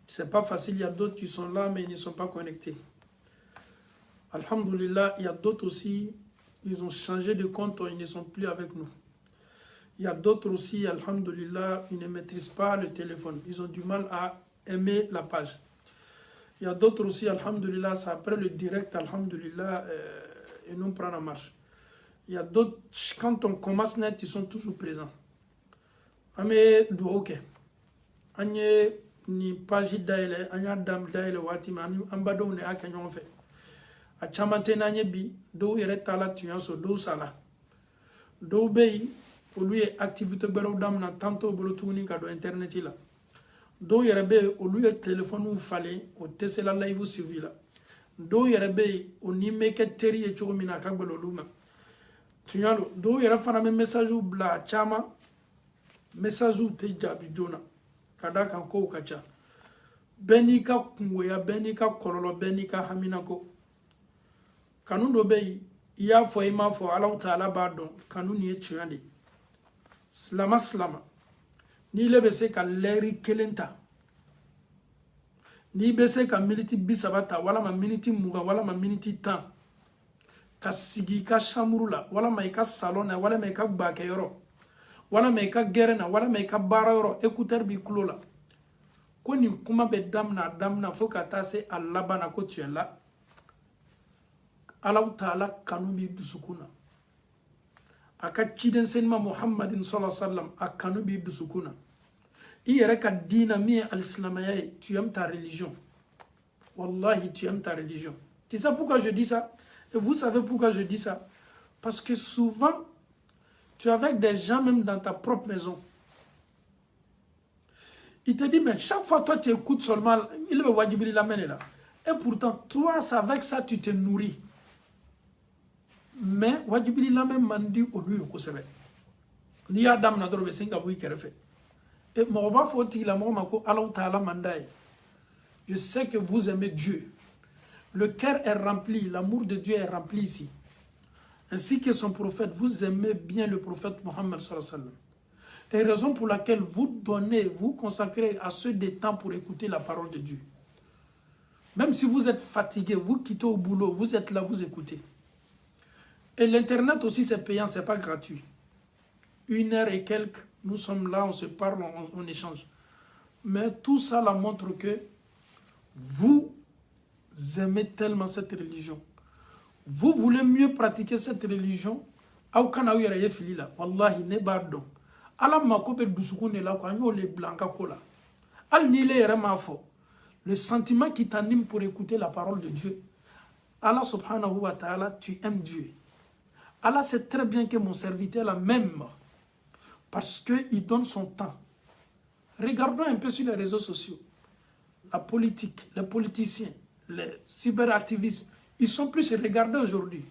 c'est pas facile, il y a d'autres qui sont là, mais ils ne sont pas connectés. Alhamdulillah, il y a d'autres aussi, ils ont changé de compte, ils ne sont plus avec nous. Il y a d'autres aussi, alhamdulillah, ils ne maîtrisent pas le téléphone. Ils ont du mal à aimer la page. Il y a d'autres aussi, alhamdulillah, c'est après le direct, alhamdulillah, et nous prend la marche. Il y a d'autres, quand on commence net, ils sont toujours présents. Amé douoke. Anye ni page daile, anya dam daile wati mani ambado ne aka nyon fe. A chamante na nye bi, do yere tala tuyan so do sala. Do beyi, ou lui activité bero dam na tanto bolo tuni ka do internet la. Do yere be ou lui téléphone ou fallait au tesela live ou suivi la. Do yere be ou ni meke teri e chogo mina ka bolo luma. Tunyalo, do yere fana me message ou bla chama message ou te jabi jona. Kada kan ko kacha benika kungoya benika kololo benika hamina ko kanu do be ya fo ima fo Allah taala ba don kanu ni etuande slama ni lebe se ka leri kelenta ni be se ka miniti bisabata wala ma miniti muga wala ma miniti tan ka sigi ka shamurula wala ma ka salona wala ma ka bake yoro wala me ka gerena wala me ka bara yoro écouteur bi kulola ko ni kuma be damna fo ka ta se alabana ko tu es là Allah taala kanu bi dusukuna aka ciden senma muhammadin sallallahu alaihi wasallam akanu bi dusukuna iyere ka dina mi al-islamaya tu aimes ta religion wallahi tu aimes ta religion. Tu sais pourquoi je dis ça? Et vous savez pourquoi je dis ça? Parce que souvent tu es avec des gens même dans ta propre maison. Il te dit, mais chaque fois toi tu écoutes seulement, il veut wajibili la mène là. Et pourtant, toi, c'est avec ça tu te nourris. Mais wajibili la même mandi au lieu que c'est vrai. Ni adam na drobe singa bui kerefe. Et mon faut-il la mako Allah ta'ala mandai. Je sais que vous aimez Dieu. Le cœur est rempli, l'amour de Dieu est rempli ici. Ainsi que son prophète, vous aimez bien le prophète Mohammed sallallahu alayhi wa sallam. Et raison pour laquelle vous donnez, vous consacrez à ceux des temps pour écouter la parole de Dieu. Même si vous êtes fatigué, vous quittez au boulot, vous êtes là, vous écoutez. Et l'internet aussi c'est payant, c'est pas gratuit. 1 heure et quelques, nous sommes là, on se parle, on échange. Mais tout ça là montre que vous aimez tellement cette religion. Vous voulez mieux pratiquer cette religion, wallahi ne bardon. Ala makobe dusukune la kwa le blanca kola. Al ni le remafo. Le sentiment qui t'anime pour écouter la parole de Dieu. Allah subhanahu wa ta'ala, tu aimes Dieu. Allah sait très bien que mon serviteur là même parce qu'il donne son temps. Regardons un peu sur les réseaux sociaux. La politique, les politiciens, les cyberactivistes, ils sont plus regardés aujourd'hui.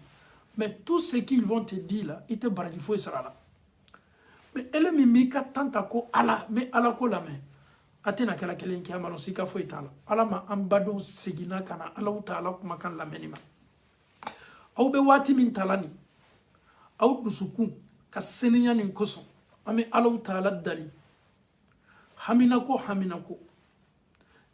Mais tout ce qu'ils vont te dire là, ils te baradifo et sera là. mais ele mi mika tanta ko ala mais ala ko la mais atena kala kelen ki amalo sika fo itala ala ma ambado sigina kana ala utala kuma kan la menima aw be wati min talani aw dusukun ka seninya nin koso ami ala utala dali hamina ko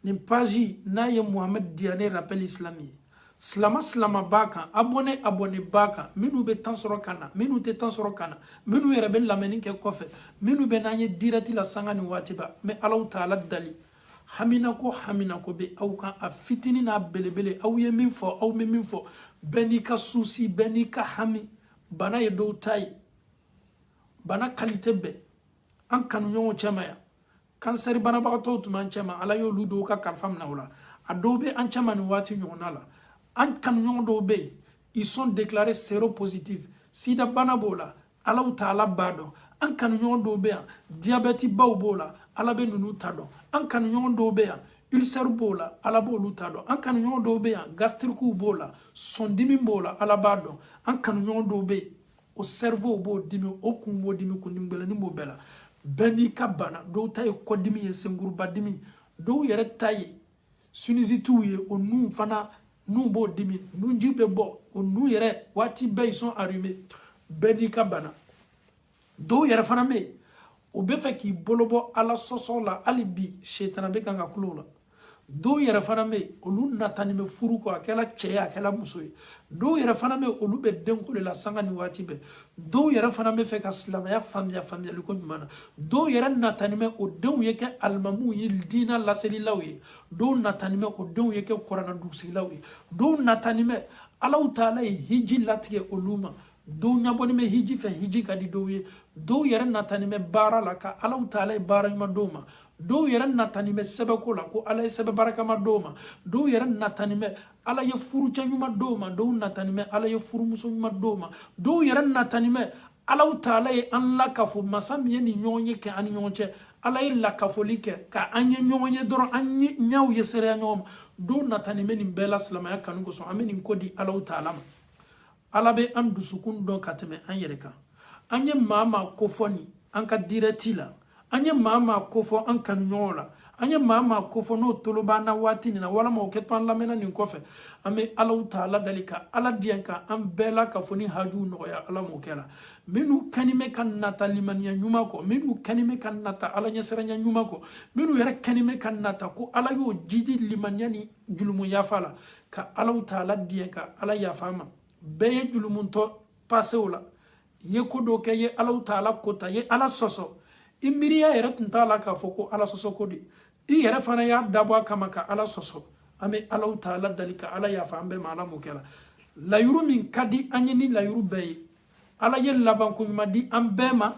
nin page na ye Muhammad Diané rappel islami slama baka abonné baka minu be tansoro kana minu te tansoro kana minu yere ben lameni ke kofe minu be nanye dirati la sangani watiba me Allah taala dali hamina ko be aw kan a fitini na belebele aw ye min fo aw me min fo beni ka susi beni ka hami bana ye do tay bana qualité be an kanu nyongo chamaya cancer bana ba to tuman chama ala yo ludo ka karfam na wala adobe an chama ni wati nyona la an kanu nyongo do be ils sont déclarés séropositifs sida bana bola ala taala bado an kanu nyongo do be diabète baw bola ala be nunu tado an kanu nyongo do be ulcer bola ala bo lu tado an kanu nyongo do be gastrique bola sondimi bola ala bado an kanu nyongo do be o cerveau bo dimi o kumbo dimi kundimbele ni mo bela beni kabana do tay ko dimi ye sengurba dimi do yere tay sunisitu ye o nu fana nu bo dimi nu jibe bo o nu yere wati be ils sont allumés beni kabana do yere fana me o be fe ki bolobo ala soso la alibi shetana be kanga kulola do yere fana me olu natani me furu ko akela cheya akela musoy do yere fana me olu be denko la sangani wati be do yere fana me fe ka islamaya famia liko mana do yere natani me o den yeke almamu yil dina la selilawi do natani me o den yeke qur'ana dusilawi do natani me Allah taala hiji latige oluma do nyaboni me hiji fe hiji kadi do yere natani me bara la ka Allah taala bara ma doma do yere natani me sebe ko la ko ala sebe baraka ma doma do yere natani me ala ye furu chanyuma doma do natani me ala ye furu muso ma doma do yere natani me ala taala ye an la kafo masam ye ni nyonye ke an nyonche ala ye la kafolike ka anye nyonye doro anye nyaw ye sere nyom do natani me ni bela salama ya kanu ko so ameni ko di ala taala ma ala be an dusukun do kateme an yere ka anye mama kofoni an ka direti la anye mama kofo an kanu nyola anye mama kofo no toloba na wati ni na wala mo keto an lamena ni kofe ame ala taala dalika ala dianka an bela kafoni haju no ya ala mo kela minu kanime kan nata limaniya nyuma ko minu kanime kan nata ala nyesranya nyuma ko minu yere kanime kan nata ko ala yo jidi limaniya ni julumu yafala ka ala taala dianka ala yafama beye julumun to pasewla ye ko do ke ye ala taala kota ye ala soso imiriya yere tuntala ka foko ala soso kodi i yere fana ya dabwa kama ka ala soso ame ala taala dalika ala ya fambe mala mukela la yuru min kadi anyeni la yuru bey ala ye laban ko madi ambema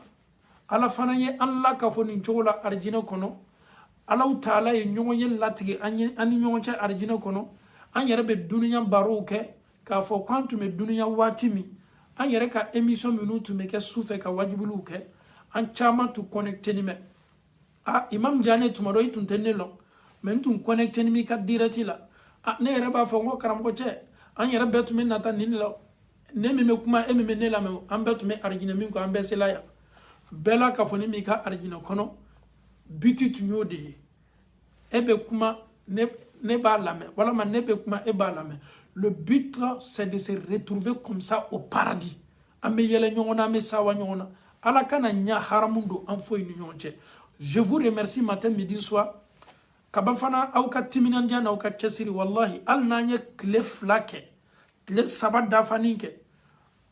ala fana ye alla ka foni chola arjina kono ala taala ye nyonye latige ani nyonche arjina kono an yere be duniya baroke ka fo kwantume duniya watimi an yere ka emission minutu me ke sufe ka wajibulu ke an chama tu connecte ni me imam jane tu maro itun tenelo men tu connecte ni mi ka dirati la ne yere ba fo ngo karam ko che an yere betu men nata ni lo ne me kuma me ne la me an betu me arjina min ko an be sela ya bela ka fo ni mi ka arjina kono biti tu nyode ebe kuma ne ba la me wala ma ne be kuma e ba la me le but là c'est de se retrouver comme ça au paradis ame yele nyona me sawa nyona ala kana nya haramundo en foy ni nyonche. Je vous remercie matin midi soir kabafana au ka timinandia na au ka chesiri wallahi al nanye klef lake le sabada faninke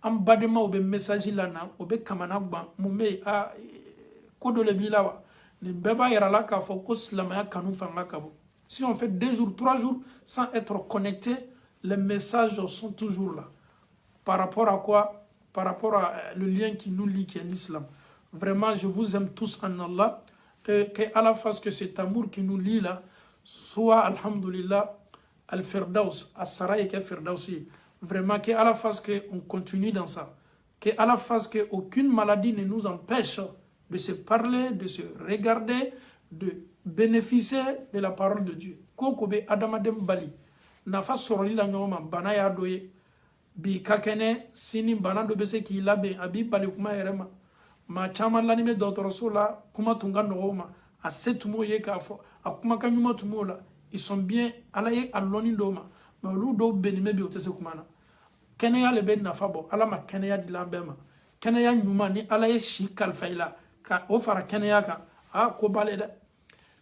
am badema obe message lana obe kamana gba mume a kodole bilawa ni beba yarala ka fo ko slama kanu fanga kabo. Si on fait 2 jours 3 jours sans être connecté, les messages sont toujours là. Par rapport à quoi? Par rapport à le lien qui nous lie, qui est l'islam. Vraiment, je vous aime tous en Allah. Et qu'à la face que cet amour qui nous lie là, soit, alhamdulillah, al-Firdaus, as-Saray et al-Firdausi. Vraiment, qu'à la face qu'on continue dans ça. Qu'à la face qu'aucune maladie ne nous empêche de se parler, de se regarder, de bénéficier de la parole de Dieu. Kokobe Adamadem Bali. Nafa soroli la nyoma bana ya doye. Bi kakene sini bana do bese ki labe abi bali kuma yerema ma caman lanime dɔgɔtɔrɔso la kuma tun ka nɔgɔ ma a se tun m'o ye k'a fɔ a kumakan ɲuman tun m'o la ils sont bien ala ye a lɔnni dɔw ma mais olu dɔw benimɛ bi o tɛ se kuma na kɛnɛya le bɛ nafa bɔ ala ma kɛnɛya dilan bɛɛ ma kɛnɛya ɲuman ni ala ye si kalifa i la ka o fara kɛnɛya kan ko b'ale dɛ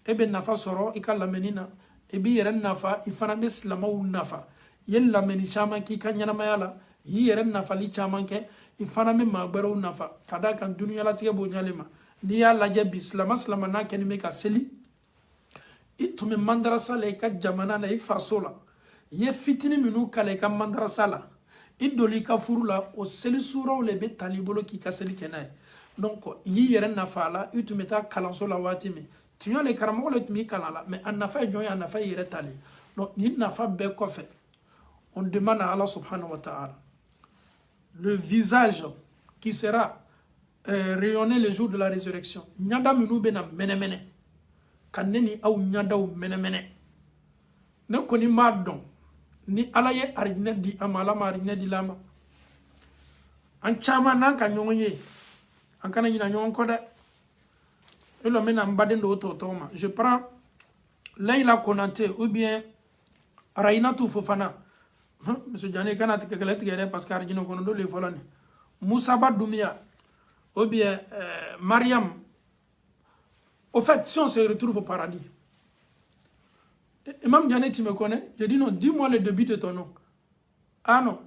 e bɛ nafa sɔrɔ i ka lamɛnni na i b'i yɛrɛ nafa i fana bɛ silamɛw nafa i ye lamɛnni caman k'i ka ɲɛnamaya la i y'i yɛrɛ nafali caman kɛ i fana bɛ maa wɛrɛw nafa ka d'a kan duniyalatigɛ b'o ɲalen ma n'i y'a lajɛ bi silama n'a kɛlen bɛ ka seli i tun bɛ mandarasa la i ka jamana la i faso la i ye fitinin minnu kala i ka mandarasa la i doli i ka furu la o seli suraw le bɛ tali bolo k'i ka seli kɛ n'a ye donc i y'i yɛrɛ nafa a la i tun bɛ taa kalanso la waati min tiɲɛ le karamɔgɔ le tun b'i kalan la mais a nafa ye jɔn ye a nafa ye yɛrɛ tali donc nin nafa bɛɛ kɔfɛ on demande à Allah subhanahu wa ta'ala le visage qui sera rayonné le jour de la résurrection ɲada minnu bɛ na mɛnɛmɛnɛ ka ne ni aw ɲadaw mɛnɛmɛnɛ ne kɔni m'a dɔn ni ala ye arijinɛ di a ma ala ma arijinɛ di la ma an caman n'an ka ɲɔgɔn ye an kana ɲina ɲɔgɔn kɔ dɛ e lɔ n bɛna n baden dɔw tɔgɔ ma je prends Layla Konate ou bien Rainatou Fofana monsieur Diané kana tigɛ kɛlɛ tigɛ dɛ parce que arijinɛ kɔnɔ dɔ le fɔlɔ ni Moussaba Doumbia ou bien Mariam. Au fait, si on se retrouve au paradis, Imam Diané, tu me connais? Je dis non, dis-moi le début de ton nom. Ah non,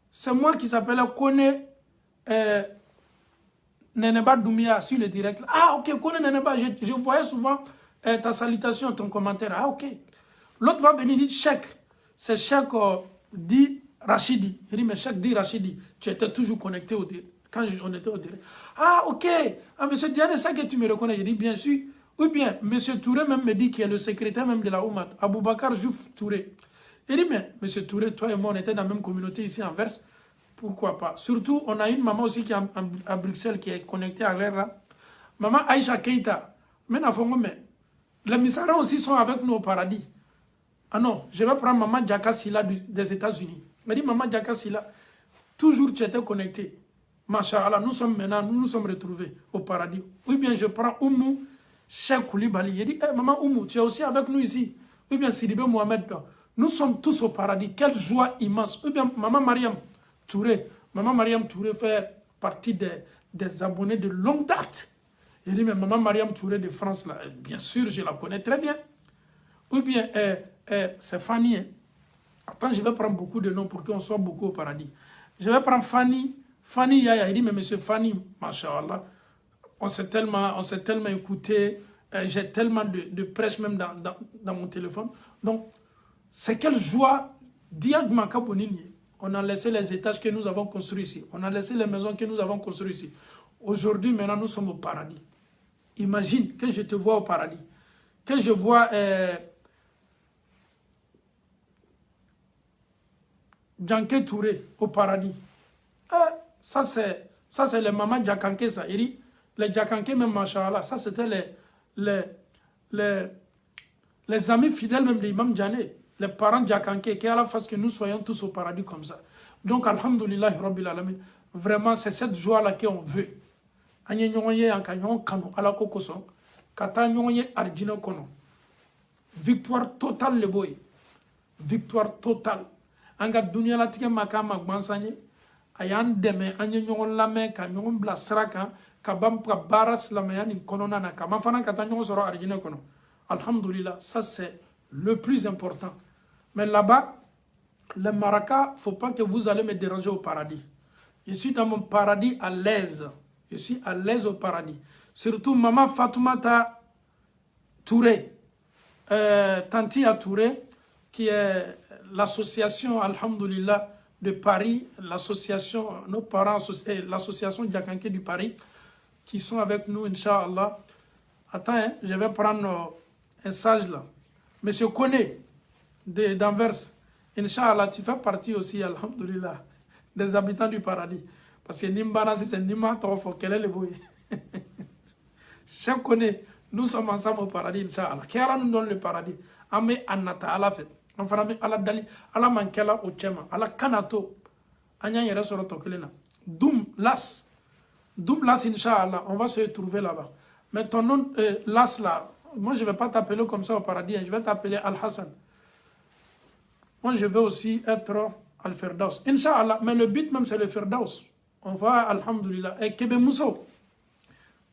c'est moi qui s'appelle Kone Neneba Doumbia sur le direct. Ah ok, Kone Neneba, je voyais souvent ta salutation, ton commentaire. Ah ok. L'autre va venir dire Cheikh, c'est Cheikh dit Rachidi. Il dit mais Cheikh dit Rachidi, tu étais toujours connecté au direct. Quand on était au direct. Ah ok, ah, monsieur Diané, c'est ça que tu me reconnais? Je dis bien sûr. Ou bien, M. Touré même me dit qu'il est le secrétaire même de la Oumat, Aboubakar Jouf Touré. Il dit, mais M. Touré, toi et moi, on était dans la même communauté ici en Verse. Pourquoi pas? Surtout, on a une maman aussi qui est à Bruxelles, qui est connectée à l'air là. Maman Aïcha Keita. Mais les Misara aussi sont avec nous au paradis. Ah non, je vais prendre maman Djaka Silla des États-Unis. Elle dit, maman Djaka Silla, toujours tu étais connecté. Masha'Allah, nous sommes maintenant, nous nous sommes retrouvés au paradis. Ou bien je prends Oumou Cheikh Koulibaly, il dit, hey, maman Oumou, tu es aussi avec nous ici. Ou bien Sidibé Mohamed, nous sommes tous au paradis. Quelle joie immense. Ou bien maman Mariam Touré. Maman Mariam Touré fait partie des abonnés de longue date. Il dit, mais maman Mariam Touré de France, là, bien sûr, je la connais très bien. Ou bien, c'est Fanny. Hein. Attends, je vais prendre beaucoup de noms pour qu'on soit beaucoup au paradis. Je vais prendre Fanny. Fanny Yaya, il dit, mais monsieur Fanny, machallah, on s'est tellement écouté, j'ai tellement de prêches même dans mon téléphone. Donc, c'est quelle joie, Diagmaka Bonini. On a laissé les étages que nous avons construits ici. On a laissé les maisons que nous avons construites ici. Aujourd'hui, maintenant, nous sommes au paradis. Imagine que je te vois au paradis. Que je vois Djanké Touré au paradis. Ça, c'est les mamans Djakanké, ça. Il dit, les Djakanké, même, machallah, ça, c'était les amis fidèles même de l'imam Diané, les parents Djakanké, qui à la face que nous soyons tous au paradis comme ça. Donc, alhamdoulilah, rabbil alamin, vraiment, c'est cette joie-là qu'on veut. Anye nyonye anka nyon kano ala kokoso, kata nyonye arjino kono. Victoire totale le boy. Victoire totale. Anga dunia la tike makama gbansanye, ayan deme anye nyon lame ka nyon bla sraka, ka bampa baras lamayani konona na ka mafana kata nyon soro arjino kono. Alhamdulillah, ça c'est le plus important. Mais là-bas, le maraka, faut pas que vous allez me déranger au paradis. Je suis dans mon paradis à l'aise. Je suis à l'aise au paradis. Surtout maman Fatoumata Touré, Tantia Touré, qui est l'association, alhamdoulilah, de Paris, l'association, nos parents, l'association Djakanké du Paris, qui sont avec nous, Inch'Allah. Attends, hein, je vais prendre un sage là. Monsieur Koné, d'Anvers, Inch'Allah, tu fais partie aussi, alhamdoulilah, des habitants du paradis. Parce que Nimbana, c'est Nimba Tofo, quel est le bruit? Chaque connaît, nous sommes ensemble au paradis, Inch'Allah. Qui Allah nous donne le paradis? Ame Anata, Allah fait. Enfin, Allah Dali, Allah Mankela au Tchema, Allah Kanato, Anya Yera Sorotokelena. Doum, Las, Double Las, Inch'Allah, on va se retrouver là-bas. Mais ton nom, Las là, moi je ne vais pas t'appeler comme ça au paradis, je vais t'appeler Al-Hassan. Moi je veux aussi être Al-Firdaus. Inch'Allah, mais le but même c'est le Firdaus. On va, Alhamdulillah. Et Kebe Mousso,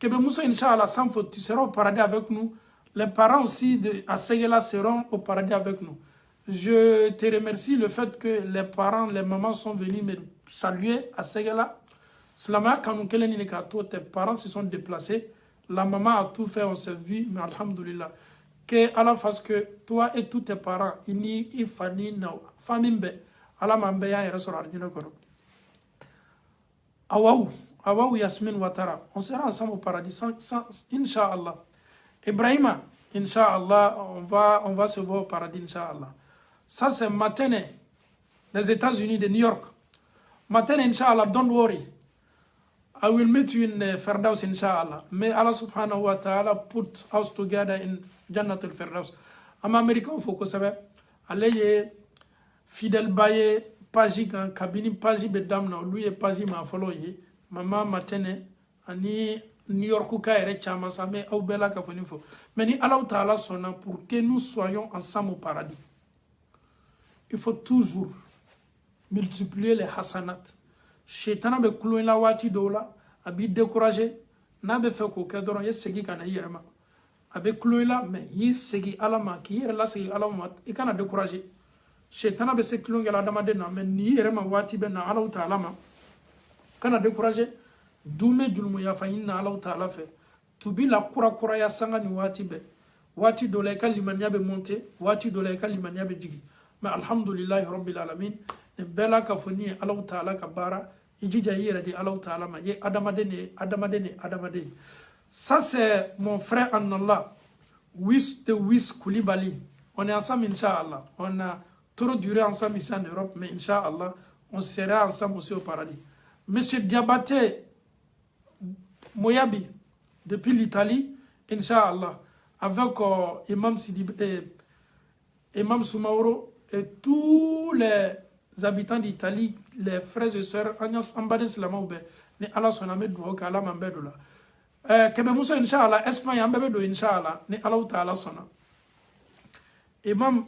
Inch'Allah, sans faute, tu seras au paradis avec nous. Les parents aussi de Assegela seront au paradis avec nous. Je te remercie le fait que les parents, les mamans sont venus me saluer à Segela. Tes parents se sont déplacés. La maman a tout fait, on s'est vu, mais alhamdulillah. Que Allah fasse que toi et tous tes parents, ils fani na famille, Allah m'ambe ya resora ardino kono. Awaou Yasmin Ouattara. On sera ensemble au paradis, Inch'Allah. Ibrahima, Inch'Allah, on va se voir au paradis, Inch'Allah. Ça, c'est Matene, les États-Unis de New York. Matene, Inch'Allah, don't worry. I will meet you in Firdaus, Inch'Allah. May Allah subhanahu wa ta'ala put us together in Jannatul Firdaus. Am America, il faut que ça va. Allez, fidèle baye, paji, kabini paji bedam na, lui et paji ma follow ye. Maman Matene, ani New York ka ere chama sa, mais au bela ka foni fo. Mais ni Allah ta'ala sonna pour que nous soyons ensemble au paradis. Il faut toujours multiplier les hasanat. Shaitan be kulo la wati dola, abi découragé, n'a be fait ko kedoro ye segi kana yerma. Abe kulo la mais yi segi alama ki yere la segi alama e kana découragé. Shaitan be se kulo ngela dama de na mais ni yerma wati be na Allah ta'ala ma. Kana découragé, dume dulmu ya fa inna Allah ta'ala fait. Tubi la kura ya sanga ni wati be. Wati dola ka limania be monter, wati dola ka limania be jigi. Mais alhamdulillah rabbil alamin. Bela ka foni Allah ta'ala ka bara ijija yira di Allah ta'ala ma ye adamade. Ça c'est mon frère en Allah Wis Koulibaly. On est ensemble Inch'Allah. On a trop duré ensemble ici en Europe, mais Inch'Allah on sera ensemble aussi au paradis. Monsieur Diabaté Moyabi depuis l'Italie, Inch'Allah, avec Imam Soumaoro et tous les habitants d'Italie, les frères et sœurs, Ambade Slamaoube, ni Allah son amé doua, qu'Allah m'embedou là. Kebe Moussa, Inch'Allah, Espagne, Ambedou, Inch'Allah, ni Allah Ta'ala sona. Imam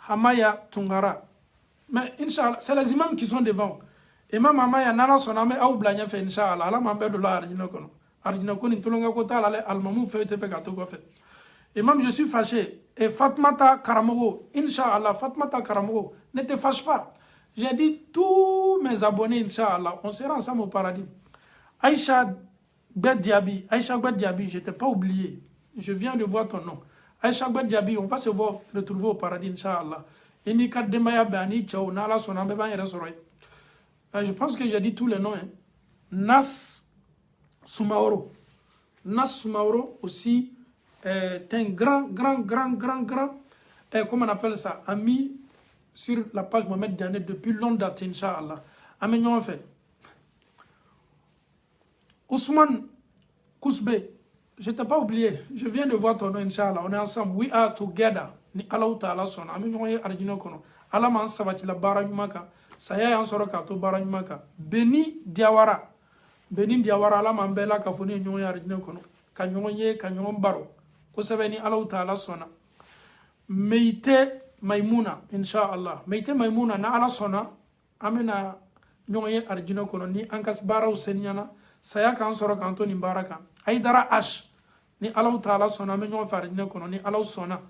Hamaya Tungara. Mais Inch'Allah, c'est les imams qui sont devant. Imam Hamaya, Nana son amé, Aou Blagna fait, Inch'Allah, Allah m'embedou là, Ardinakono. Ardinakono, Intolonga Kota, Al-Mamou fait, te fait gâteau quoi fait. Imam, je suis fâché. Et Fatmata Karamogo, Inch'Allah, Fatmata Karamogo, ne te fâche pas. J'ai dit tous mes abonnés, Inch'Allah, on sera ensemble au paradis. Aïcha Gbediabi, je ne t'ai pas oublié. Je viens de voir ton nom. Aïcha Gbediabi, on va se voir, retrouver au paradis, Inch'Allah. Et Nika Demaya Bani Tchao, Nala Sonambe Ban Yeresoroi. Je pense que j'ai dit tous les noms. Hein. Nas Soumaoro. Nas Soumaoro aussi. Est un grand, comment on appelle ça, ami sur la page Mohamed Diané depuis longue date, Inch'Allah. Ami, nous fait. Ousmane Kousbe, je ne t'ai pas oublié, je viens de voir ton nom, Inch'Allah. On est ensemble, we are together. Ni Allah Ta'ala son, ami, nous avons ardino kono. Allah man sabati la bara nyumaka, saya yan soroka to bara nyumaka. Beni Diawara, Allah man bela kafuni nous avons ardino kono. Kanyon baro. Kosebeni Allah Ta'ala sona. Meite Maimuna, Inch'Allah. Meite Maimuna na Allah sona. Amena nyonye arjino kono ni ankas bara usenyana. Saya kan soro kanto ni baraka. Aidara Ash. Ni Allah Ta'ala sona. Me nyonye farjino kono ni Allah sona.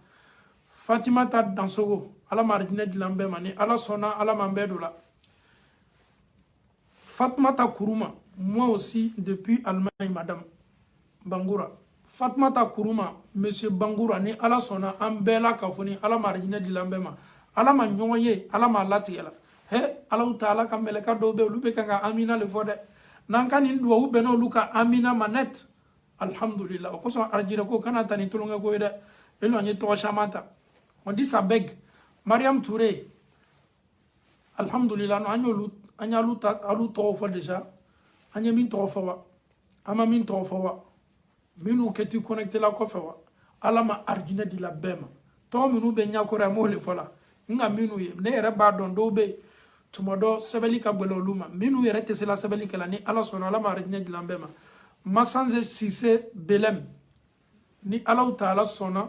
Fatima ta dansogo. Allah marjine dilambema ni Allah sona. Allah mambedula. Fatma ta kuruma. Moi aussi depuis Allemagne, madame Bangoura. Fatmata Kuruma, Monsieur Bangoura, ni ala sona, ambela kafoni, ala marjine di lambema, ala ma nyonye, ala ma latiela. He, ala utala kameleka dobe, lube kanga amina le fode. Nanka ni ndwa ubeno luka amina manet. Alhamdulillah. Okoso arjire ko kanata ni tulunga ko ede. Elo anye to shamata. On dit ça beg. Mariam Touré. Alhamdulillah, no anya luta, alu tofa déjà. Anya min tofa wa. Ama min tofa wa. Minu que tu connectes la kofawa alama arjina di la bema to minu be nyakora mo le fola nga minu ye ne re ba don do be tumodo sabali ka bolo luma minu yere te sela sabali kala ni ala sona ala ma arjina dilambe ma masanze sise belem ni ala taala sona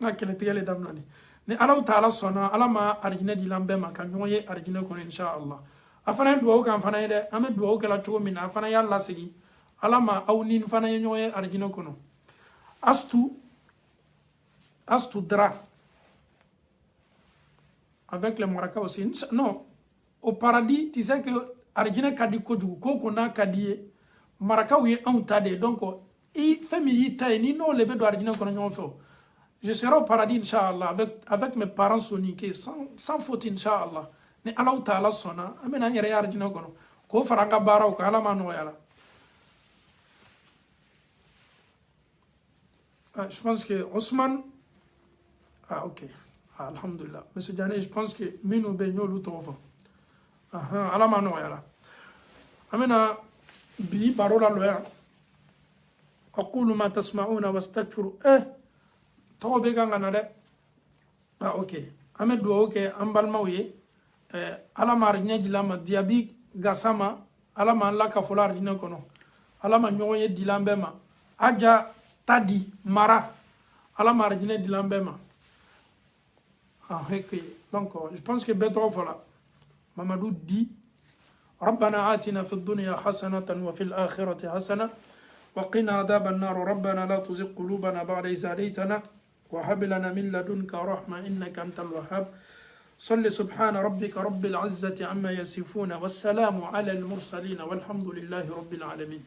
na kele tigale damnani ni ala taala sona ala ma arjina dilambe ma kan yoye arjina ko insha Allah afana duwa kan fana de ame duwa kala chogo min afana ya Allah sigi ala ma awnin fana yoye arjina ko no astu dra avec les maraka aussi non au paradis tu sais que arjina kadi ko jugu ko na kadi maraka wi on tade donc i famille tay ni no lebe do arjina ko nyon fo je serai au paradis inchallah avec mes parents soniqués sans faute inchallah ni Allah taala sona amena yere arjina ko faranga baraw ko ala mano yala je pense que Ousmane ok alhamdulillah monsieur Diané je pense que minu be nyolu tofa ala mano yala amena bi barola loya aqulu ma tasma'una wastaghfiru tobe ganga de ok ame do ok ambal mawye ala mar nyajilama diabi gasama ala man la ka folar dina kono ala ma nyoye dilambe ma aja tadi mara ala mar dina dilambe ma donc je pense que beto fola Mamadou dit ربنا آتنا في الدنيا حسنة وفي الآخرة حسنة وقنا عذاب النار ربنا لا تزغ قلوبنا بعد إذ هديتنا وهب لنا من لدنك رحمة إنك أنت الوهاب صل سبحان ربك رب العزة عما يصفون والسلام على المرسلين والحمد لله رب العالمين